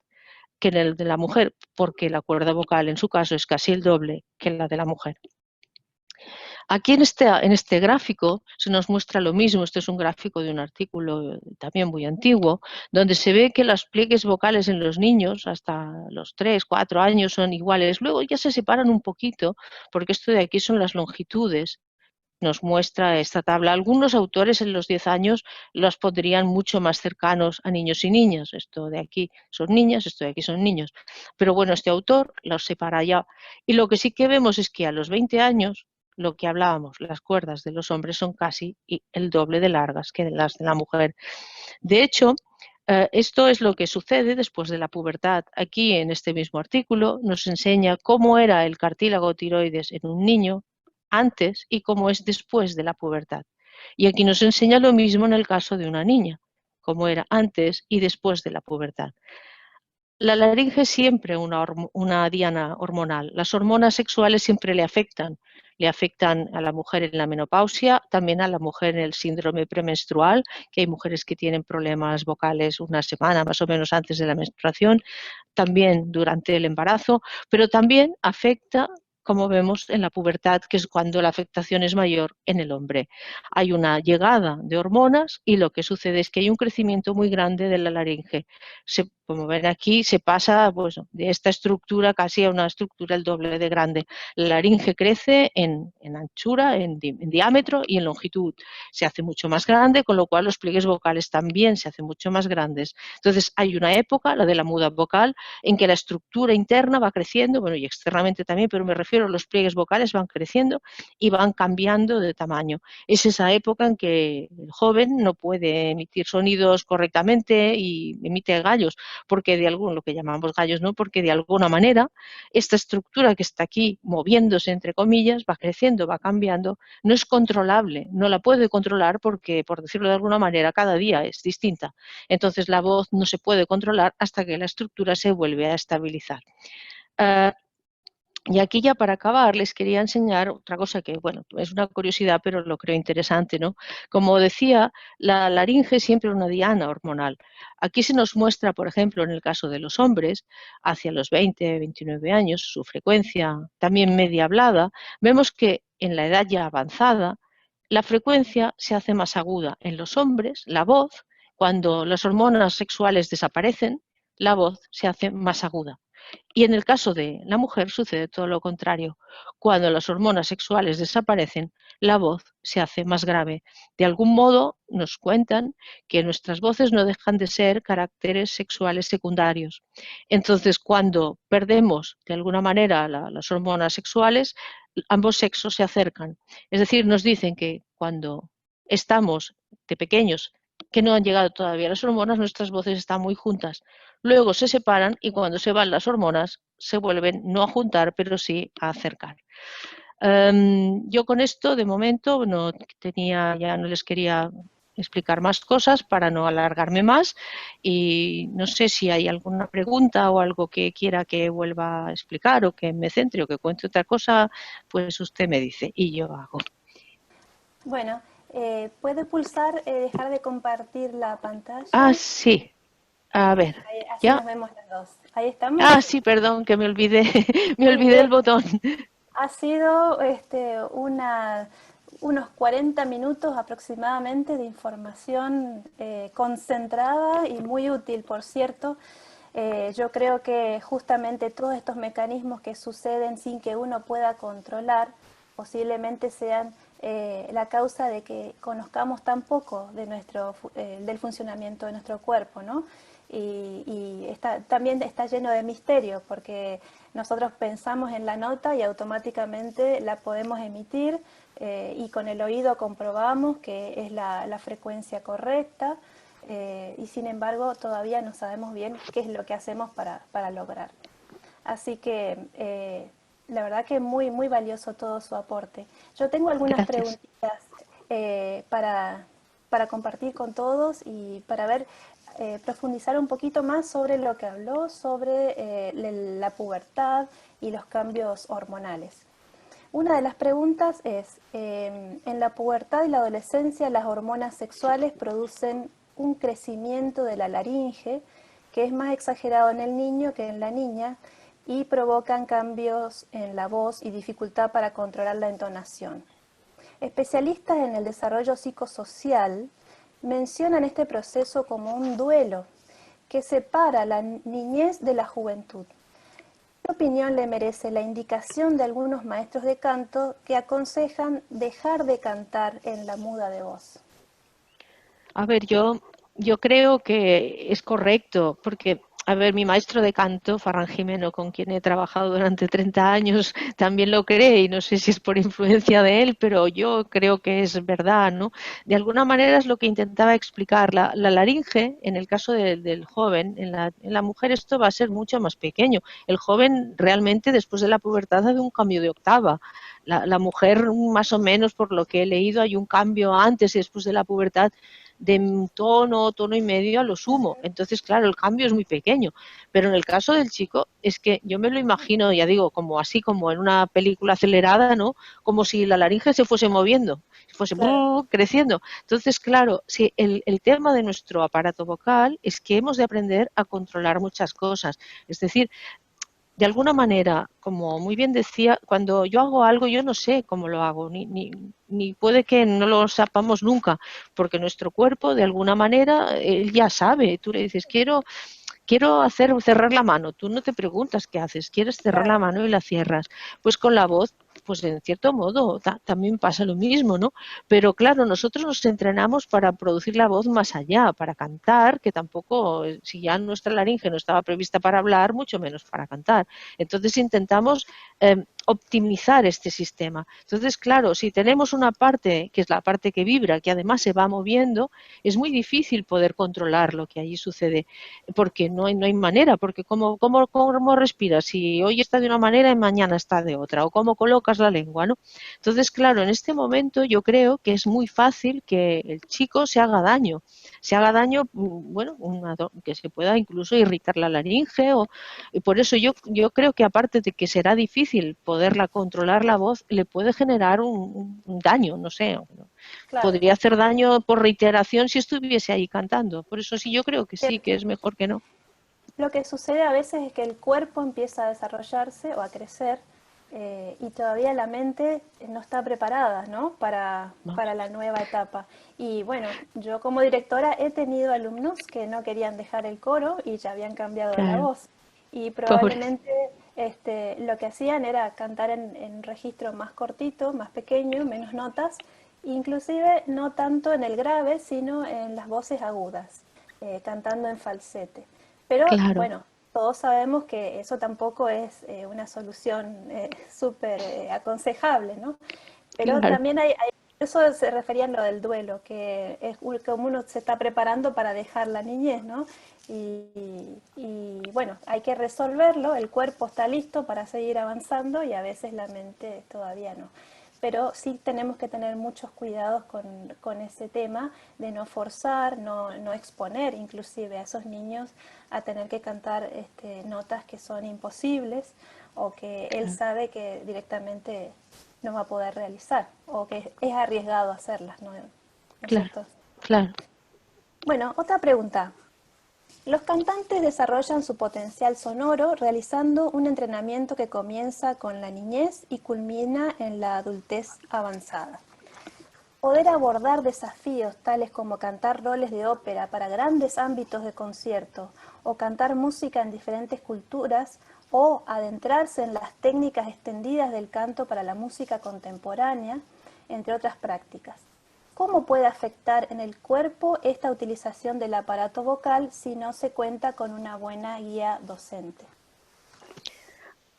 que en el de la mujer, porque la cuerda vocal en su caso es casi el doble que la de la mujer. Aquí en este gráfico se nos muestra lo mismo. Este es un gráfico de un artículo también muy antiguo, donde se ve que los pliegues vocales en los niños hasta los 3, 4 años son iguales. Luego ya se separan un poquito, porque esto de aquí son las longitudes. Nos muestra esta tabla. Algunos autores en los 10 años los pondrían mucho más cercanos a niños y niñas. Esto de aquí son niñas, esto de aquí son niños. Pero bueno, este autor los separa ya. Y lo que sí que vemos es que a los 20 años, lo que hablábamos, las cuerdas de los hombres son casi el doble de largas que las de la mujer. De hecho, esto es lo que sucede después de la pubertad. Aquí en este mismo artículo nos enseña cómo era el cartílago tiroides en un niño antes y cómo es después de la pubertad. Y aquí nos enseña lo mismo en el caso de una niña, cómo era antes y después de la pubertad. La laringe es siempre una diana hormonal. Las hormonas sexuales siempre le afectan. Le afectan a la mujer en la menopausia, también a la mujer en el síndrome premenstrual, que hay mujeres que tienen problemas vocales una semana más o menos antes de la menstruación, también durante el embarazo, pero también afecta, como vemos, en la pubertad, que es cuando la afectación es mayor en el hombre. Hay una llegada de hormonas y lo que sucede es que hay un crecimiento muy grande de la laringe. Como ven aquí, se pasa pues, de esta estructura casi a una estructura el doble de grande. La laringe crece en anchura, en diámetro y en longitud. Se hace mucho más grande, con lo cual los pliegues vocales también se hacen mucho más grandes. Entonces hay una época, la de la muda vocal, en que la estructura interna va creciendo, bueno, y externamente también, pero me refiero a los pliegues vocales van creciendo y van cambiando de tamaño. Es esa época en que el joven no puede emitir sonidos correctamente y emite gallos, porque lo que llamamos gallos, ¿no? Porque de alguna manera esta estructura que está aquí moviéndose, entre comillas, va creciendo, va cambiando, no es controlable, no la puede controlar porque, por decirlo de alguna manera, cada día es distinta. Entonces la voz no se puede controlar hasta que la estructura se vuelve a estabilizar. Y aquí ya para acabar les quería enseñar otra cosa que, bueno, es una curiosidad, pero lo creo interesante, ¿no? Como decía, la laringe es siempre una diana hormonal. Aquí se nos muestra, por ejemplo, en el caso de los hombres, hacia los 20, 29 años, su frecuencia también media hablada, vemos que en la edad ya avanzada, la frecuencia se hace más aguda en los hombres, la voz, cuando las hormonas sexuales desaparecen, la voz se hace más aguda. Y en el caso de la mujer sucede todo lo contrario. Cuando las hormonas sexuales desaparecen, la voz se hace más grave. De algún modo nos cuentan que nuestras voces no dejan de ser caracteres sexuales secundarios. Entonces, cuando perdemos de alguna manera las hormonas sexuales, ambos sexos se acercan. Es decir, nos dicen que cuando estamos de pequeños, que no han llegado todavía las hormonas, nuestras voces están muy juntas. Luego se separan y cuando se van las hormonas se vuelven no a juntar, pero sí a acercar. Yo con esto, de momento, ya no les quería explicar más cosas para no alargarme más y no sé si hay alguna pregunta o algo que quiera que vuelva a explicar o que me centre o que cuente otra cosa, pues usted me dice y yo hago. Bueno, ¿puede pulsar dejar de compartir la pantalla? Ah, sí. A ver, Así ¿ya? nos vemos las dos. Ahí estamos. Ah, sí, perdón, que me olvidé, me Muy olvidé el bien. botón. Ha sido unos 40 minutos aproximadamente de información concentrada y muy útil, por cierto. Yo creo que justamente todos estos mecanismos que suceden sin que uno pueda controlar posiblemente sean la causa de que conozcamos tan poco de del funcionamiento de nuestro cuerpo, ¿no? Y también está lleno de misterios porque nosotros pensamos en la nota y automáticamente la podemos emitir y con el oído comprobamos que es la frecuencia correcta y sin embargo todavía no sabemos bien qué es lo que hacemos para lograr. Así que la verdad que muy valioso todo su aporte. Yo tengo algunas Gracias. preguntitas eh, para, para compartir con todos y para ver, profundizar un poquito más sobre lo que habló, sobre la pubertad y los cambios hormonales. Una de las preguntas es, en la pubertad y la adolescencia las hormonas sexuales producen un crecimiento de la laringe que es más exagerado en el niño que en la niña y provocan cambios en la voz y dificultad para controlar la entonación. Especialistas en el desarrollo psicosocial mencionan este proceso como un duelo que separa la niñez de la juventud. ¿Qué opinión le merece la indicación de algunos maestros de canto que aconsejan dejar de cantar en la muda de voz? A ver, yo creo que es correcto, porque, a ver, mi maestro de canto, Farran Jimeno, con quien he trabajado durante 30 años, también lo cree, y no sé si es por influencia de él, pero yo creo que es verdad, ¿no? De alguna manera es lo que intentaba explicar. La laringe, en el caso del joven, en la mujer esto va a ser mucho más pequeño. El joven realmente después de la pubertad hace un cambio de octava. La mujer, más o menos, por lo que he leído, hay un cambio antes y después de la pubertad de un tono, tono y medio a lo sumo. Entonces, claro, el cambio es muy pequeño. Pero en el caso del chico, es que yo me lo imagino, ya digo, como así, como en una película acelerada, ¿no? Como si la laringe se fuese moviendo, se fuese Claro. creciendo. Entonces, claro, si el tema de nuestro aparato vocal es que hemos de aprender a controlar muchas cosas. Es decir, de alguna manera, como muy bien decía, cuando yo hago algo, yo no sé cómo lo hago, ni puede que no lo sepamos nunca, porque nuestro cuerpo, de alguna manera, él ya sabe. Tú le dices, quiero cerrar la mano. Tú no te preguntas qué haces, quieres cerrar la Claro. mano y la cierras. Pues con la voz, pues en cierto modo también pasa lo mismo, ¿no? Pero claro, nosotros nos entrenamos para producir la voz más allá, para cantar, que tampoco, si ya nuestra laringe no estaba prevista para hablar, mucho menos para cantar. Entonces intentamos optimizar este sistema. Entonces, claro, si tenemos una parte, que es la parte que vibra, que además se va moviendo, es muy difícil poder controlar lo que allí sucede, porque no hay manera, porque ¿cómo respiras? Si hoy está de una manera y mañana está de otra, o cómo colocas la lengua, ¿no? Entonces, claro, en este momento yo creo que es muy fácil que el chico se haga daño, bueno, que se pueda incluso irritar la laringe, y por eso yo creo que aparte de que será difícil poderla controlar la voz, le puede generar un daño, no sé, Claro. podría hacer daño por reiteración si estuviese ahí cantando. Por eso sí, yo creo que sí, que Cierto. es mejor que no. Lo que sucede a veces es que el cuerpo empieza a desarrollarse o a crecer y todavía la mente no está preparada, ¿no? ¿no? Para la nueva etapa. Y bueno, yo como directora he tenido alumnos que no querían dejar el coro y ya habían cambiado la Claro, voz. Y pobres. probablemente lo que hacían era cantar en registro más cortito, más pequeño, menos notas, inclusive no tanto en el grave, sino en las voces agudas, cantando en falsete. Pero Claro, bueno, todos sabemos que eso tampoco es una solución súper aconsejable, ¿no? Pero claro, también eso se refería a lo del duelo, que es como uno se está preparando para dejar la niñez, ¿no? Y bueno, hay que resolverlo, el cuerpo está listo para seguir avanzando y a veces la mente todavía no. Pero sí tenemos que tener muchos cuidados con ese tema de no forzar, no exponer inclusive a esos niños a tener que cantar notas que son imposibles o que él claro, sabe que directamente no va a poder realizar o que es arriesgado hacerlas, ¿no es claro, cierto? claro. Bueno, otra pregunta. Los cantantes desarrollan su potencial sonoro realizando un entrenamiento que comienza con la niñez y culmina en la adultez avanzada. Poder abordar desafíos tales como cantar roles de ópera para grandes ámbitos de concierto o cantar música en diferentes culturas o adentrarse en las técnicas extendidas del canto para la música contemporánea, entre otras prácticas. ¿Cómo puede afectar en el cuerpo esta utilización del aparato vocal si no se cuenta con una buena guía docente?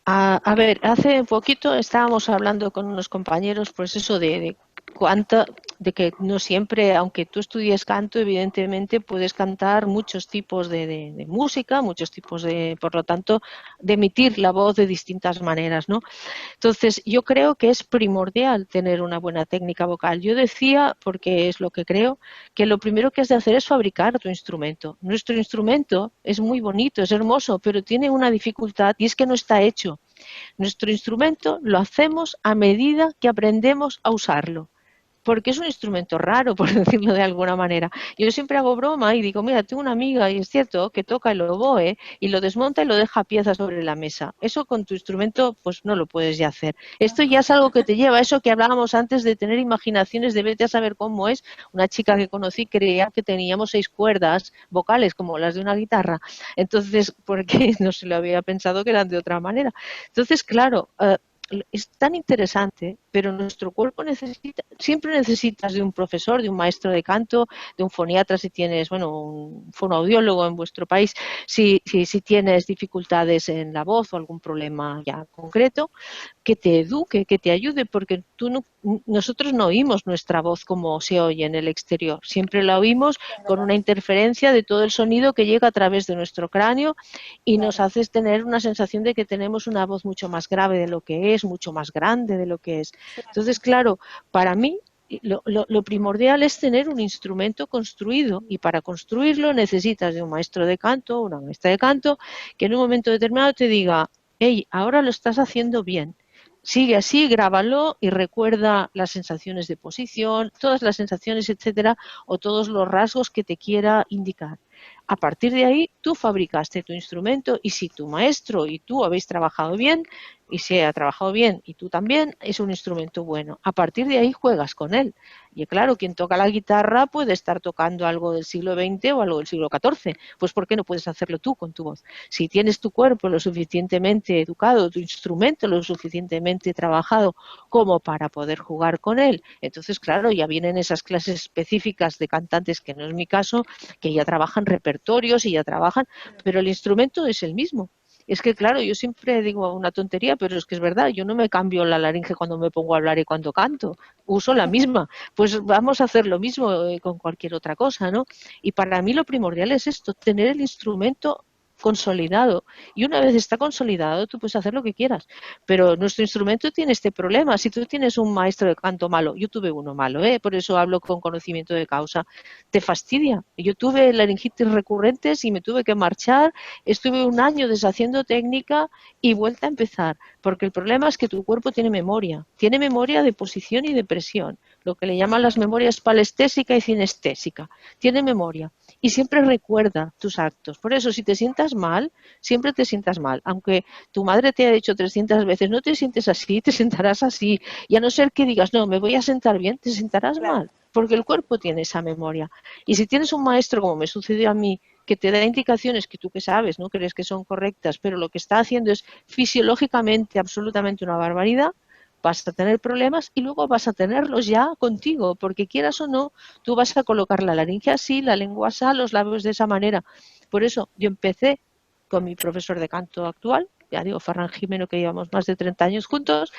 A ver, hace poquito estábamos hablando con unos compañeros, pues eso de cuánta, de que no siempre, aunque tú estudies canto, evidentemente puedes cantar muchos tipos de música, muchos tipos de, por lo tanto, de emitir la voz de distintas maneras, ¿no? Entonces, yo creo que es primordial tener una buena técnica vocal. Yo decía, porque es lo que creo, que lo primero que has de hacer es fabricar tu instrumento. Nuestro instrumento es muy bonito, es hermoso, pero tiene una dificultad y es que no está hecho. Nuestro instrumento lo hacemos a medida que aprendemos a usarlo porque es un instrumento raro, por decirlo de alguna manera. Yo siempre hago broma y digo, mira, tengo una amiga y es cierto que toca el oboe y lo desmonta y lo deja piezas sobre la mesa. Eso con tu instrumento pues no lo puedes ya hacer. Esto ya es algo que te lleva a eso que hablábamos antes de tener imaginaciones de vete a saber cómo es. Una chica que conocí creía que teníamos 6 cuerdas vocales como las de una guitarra. Entonces, porque no se lo había pensado que eran de otra manera. Entonces, claro, es tan interesante, pero nuestro cuerpo necesita, siempre necesitas de un profesor, de un maestro de canto, de un foniatra si tienes, bueno, un fonoaudiólogo en vuestro país, si tienes dificultades en la voz o algún problema ya concreto, que te eduque, que te ayude, porque nosotros no oímos nuestra voz como se oye en el exterior, siempre la oímos Es con verdad, una interferencia de todo el sonido que llega a través de nuestro cráneo y nos claro. hace tener una sensación de que tenemos una voz mucho más grave de lo que es, mucho más grande de lo que es. Entonces, Cierto. claro, para mí lo primordial es tener un instrumento construido y para construirlo necesitas de un maestro de canto, una maestra de canto, que en un momento determinado te diga, hey, ahora lo estás haciendo bien. Sigue así, grábalo y recuerda las sensaciones de posición, todas las sensaciones, etcétera, o todos los rasgos que te quiera indicar. A partir de ahí, tú fabricaste tu instrumento y si tu maestro y tú habéis trabajado bien, y se ha trabajado bien y tú también, es un instrumento bueno. A partir de ahí juegas con él. Y claro, quien toca la guitarra puede estar tocando algo del siglo XX o algo del siglo XIV. Pues ¿por qué no puedes hacerlo tú con tu voz? Si tienes tu cuerpo lo suficientemente educado, tu instrumento lo suficientemente trabajado como para poder jugar con él, entonces claro, ya vienen esas clases específicas de cantantes, que no es mi caso, que ya trabajan repertorios y ya trabajan, pero el instrumento es el mismo. Es que, claro, yo siempre digo una tontería, pero es que es verdad, yo no me cambio la laringe cuando me pongo a hablar y cuando canto, uso la misma. Pues vamos a hacer lo mismo con cualquier otra cosa, ¿no? Y para mí lo primordial es esto, tener el instrumento consolidado. Y una vez está consolidado, tú puedes hacer lo que quieras. Pero nuestro instrumento tiene este problema. Si tú tienes un maestro de canto malo, yo tuve uno malo, por eso hablo con conocimiento de causa, te fastidia. Yo tuve laringitis recurrentes y me tuve que marchar, estuve un año deshaciendo técnica y vuelta a empezar, porque el problema es que tu cuerpo tiene memoria de posición y de presión, lo que le llaman las memorias palestésica y cinestésica, tiene memoria y siempre recuerda tus actos. Por eso, si te sientas sientas mal, siempre te sientas mal. Aunque tu madre te haya dicho 300 veces, no te sientes así, te sentarás así. Y a no ser que digas, no, me voy a sentar bien, te sentarás Claro, mal, porque el cuerpo tiene esa memoria. Y si tienes un maestro, como me sucedió a mí, que te da indicaciones que tú que sabes, no crees que son correctas, pero lo que está haciendo es fisiológicamente absolutamente una barbaridad, vas a tener problemas y luego vas a tenerlos ya contigo, porque quieras o no, tú vas a colocar la laringe así, la lengua así, los labios de esa manera. Por eso yo empecé con mi profesor de canto actual, ya digo, Ferran Jimeno, que llevamos más de 30 años juntos,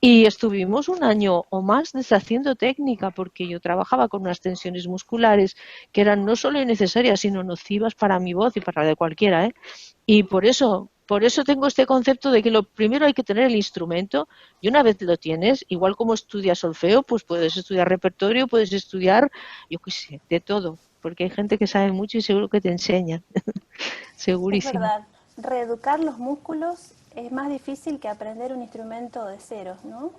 y estuvimos un año o más deshaciendo técnica, porque yo trabajaba con unas tensiones musculares que eran no solo innecesarias, sino nocivas para mi voz y para la de cualquiera, ¿eh? Y por eso tengo este concepto de que lo primero hay que tener el instrumento y una vez lo tienes, igual como estudias solfeo, pues puedes estudiar repertorio, puedes estudiar, yo qué sé, de todo, porque hay gente que sabe mucho y seguro que te enseñan, es segurísimo. verdad. Reeducar los músculos es más difícil que aprender un instrumento de cero, ¿no?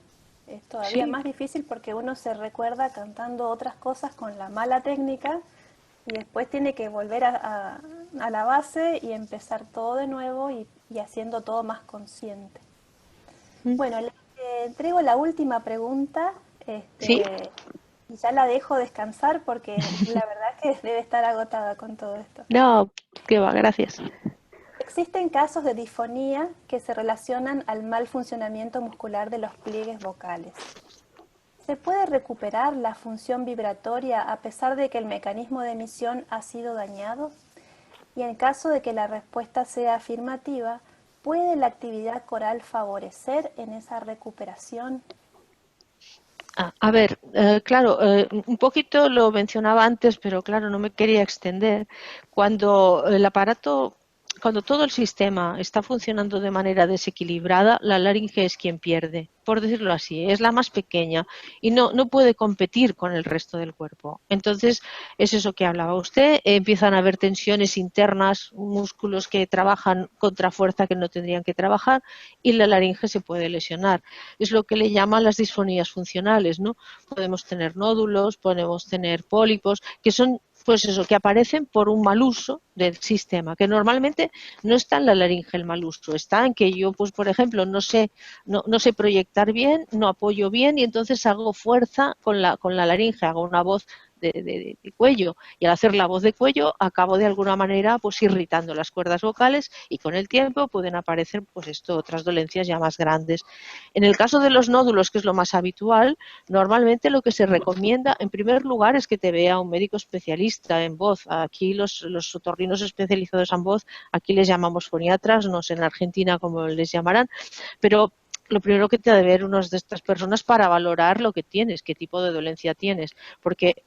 Es todavía Sí, más difícil porque uno se recuerda cantando otras cosas con la mala técnica y después tiene que volver a la base y empezar todo de nuevo y haciendo todo más consciente. Bueno, le entrego la última pregunta, sí, y ya la dejo descansar porque la verdad que debe estar agotada con todo esto. no, que va, gracias. Existen casos de disfonía que se relacionan al mal funcionamiento muscular de los pliegues vocales. ¿Se puede recuperar la función vibratoria a pesar de que el mecanismo de emisión ha sido dañado? Y en caso de que la respuesta sea afirmativa, ¿puede la actividad coral favorecer en esa recuperación? A ver, claro, un poquito lo mencionaba antes, pero claro, no me quería extender. Cuando el aparato, cuando todo el sistema está funcionando de manera desequilibrada, la laringe es quien pierde, por decirlo así, es la más pequeña y no puede competir con el resto del cuerpo. Entonces, es eso que hablaba usted, empiezan a haber tensiones internas, músculos que trabajan contra fuerza que no tendrían que trabajar y la laringe se puede lesionar. Es lo que le llaman las disfonías funcionales, ¿no? Podemos tener nódulos, podemos tener pólipos, que son pues eso, que aparecen por un mal uso del sistema, que normalmente no está en la laringe el mal uso, está en que yo, pues por ejemplo, no sé proyectar bien, no apoyo bien y entonces hago fuerza con la laringe, hago una voz de cuello y al hacer la voz de cuello acabo de alguna manera pues irritando las cuerdas vocales y con el tiempo pueden aparecer pues esto otras dolencias ya más grandes. En el caso de los nódulos, que es lo más habitual, normalmente lo que se recomienda en primer lugar es que te vea un médico especialista en voz. Aquí los otorrinos especializados en voz, aquí les llamamos foniatras, no sé en Argentina cómo les llamarán, pero lo primero que te ha de ver una de estas personas para valorar lo que tienes, qué tipo de dolencia tienes, porque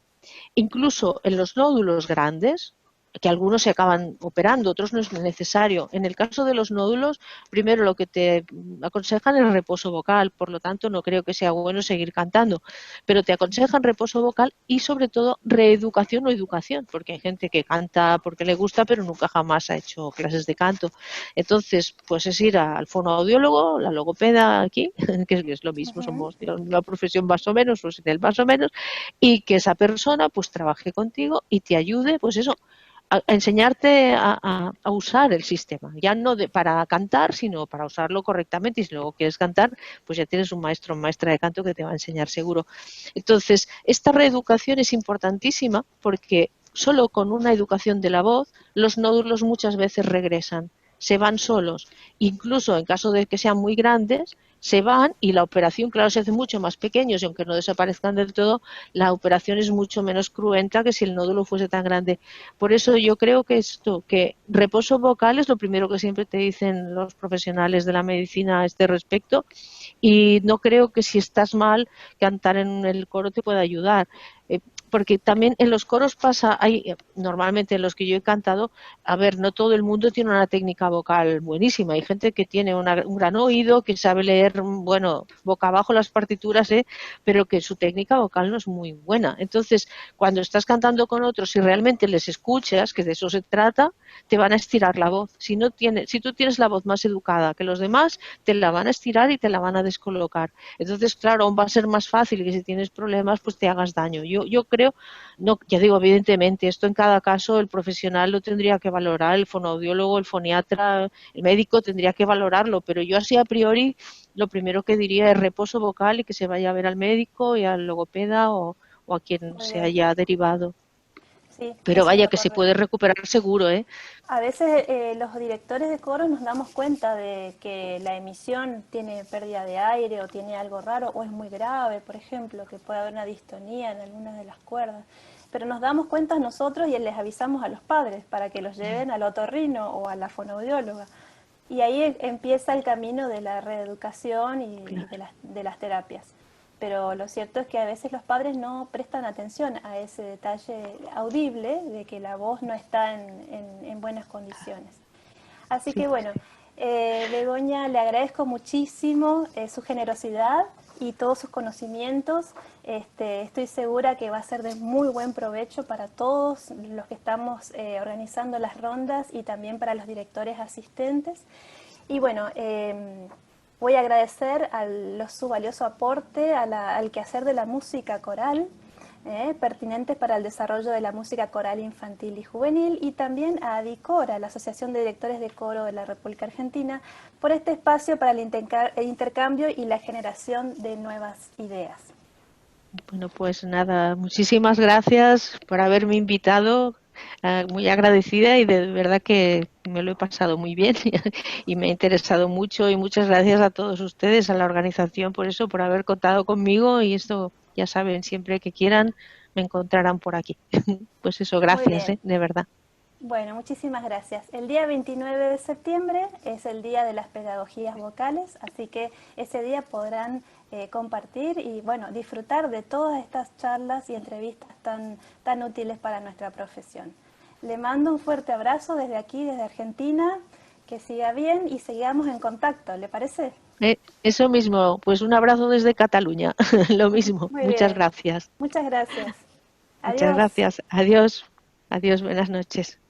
incluso en los nódulos grandes, que algunos se acaban operando, otros no es necesario. En el caso de los nódulos, primero lo que te aconsejan es reposo vocal, por lo tanto no creo que sea bueno seguir cantando, pero te aconsejan reposo vocal y sobre todo reeducación o educación, porque hay gente que canta porque le gusta pero nunca jamás ha hecho clases de canto. Entonces, pues es ir al fonoaudiólogo, la logopeda aquí, que es lo mismo, Ujú. somos digamos, una profesión más o menos, o sin el más o menos, y que esa persona pues trabaje contigo y te ayude, pues eso, a enseñarte a usar el sistema, ya no para cantar, sino para usarlo correctamente. Y si luego quieres cantar, pues ya tienes un maestro o maestra de canto que te va a enseñar seguro. Entonces, esta reeducación es importantísima porque solo con una educación de la voz, los nódulos muchas veces regresan, se van solos. Incluso en caso de que sean muy grandes, se van y la operación, claro, se hace mucho más pequeños y aunque no desaparezcan del todo, la operación es mucho menos cruenta que si el nódulo fuese tan grande. Por eso yo creo que esto, que reposo vocal es lo primero que siempre te dicen los profesionales de la medicina a este respecto y no creo que si estás mal cantar en el coro te pueda ayudar. Porque también en los coros pasa, hay normalmente en los que yo he cantado, a ver, no todo el mundo tiene una técnica vocal buenísima. Hay gente que tiene un gran oído, que sabe leer, bueno, boca abajo las partituras, pero que su técnica vocal no es muy buena. Entonces, cuando estás cantando con otros y realmente les escuchas, que de eso se trata, te van a estirar la voz. Si tú tienes la voz más educada que los demás, te la van a estirar y te la van a descolocar. Entonces, claro, aún va a ser más fácil que si tienes problemas, pues te hagas daño. Yo creo creo, no, ya digo, evidentemente, esto en cada caso el profesional lo tendría que valorar, el fonoaudiólogo, el foniatra, el médico tendría que valorarlo, pero yo así a priori lo primero que diría es reposo vocal y que se vaya a ver al médico y al logopeda o a quien Muy se bien. haya derivado. Sí, Pero eso es vaya lo que se correcto. puede recuperar seguro, ¿eh? A veces los directores de coro nos damos cuenta de que la emisión tiene pérdida de aire o tiene algo raro o es muy grave, por ejemplo, que puede haber una distonía en algunas de las cuerdas. Pero nos damos cuenta nosotros y les avisamos a los padres para que los lleven al otorrino o a la fonoaudióloga. Y ahí empieza el camino de la reeducación y Claro. de las terapias. Pero lo cierto es que a veces los padres no prestan atención a ese detalle audible de que la voz no está en buenas condiciones. Así Sí, que bueno, Begoña, le agradezco muchísimo su generosidad y todos sus conocimientos. Estoy segura que va a ser de muy buen provecho para todos los que estamos organizando las rondas y también para los directores asistentes. Y bueno, voy a agradecer su valioso aporte al quehacer de la música coral, pertinentes para el desarrollo de la música coral infantil y juvenil, y también a ADICORA, la Asociación de Directores de Coro de la República Argentina, por este espacio para el intercambio y la generación de nuevas ideas. bueno, pues nada, muchísimas gracias por haberme invitado, muy agradecida y de verdad que me lo he pasado muy bien y me ha interesado mucho y muchas gracias a todos ustedes, a la organización por eso, por haber contado conmigo y esto ya saben, siempre que quieran me encontrarán por aquí. Pues eso, Muy gracias, bien. de verdad. Bueno, muchísimas gracias. El día 29 de septiembre es el día de las pedagogías vocales, así que ese día podrán compartir y bueno, disfrutar de todas estas charlas y entrevistas tan útiles para nuestra profesión. Le mando un fuerte abrazo desde aquí, desde Argentina, que siga bien y sigamos en contacto, ¿le parece? Eso mismo, pues un abrazo desde Cataluña, lo mismo, Muy muchas bien, gracias. muchas gracias. Muchas Adiós. gracias, adiós, adiós, buenas noches.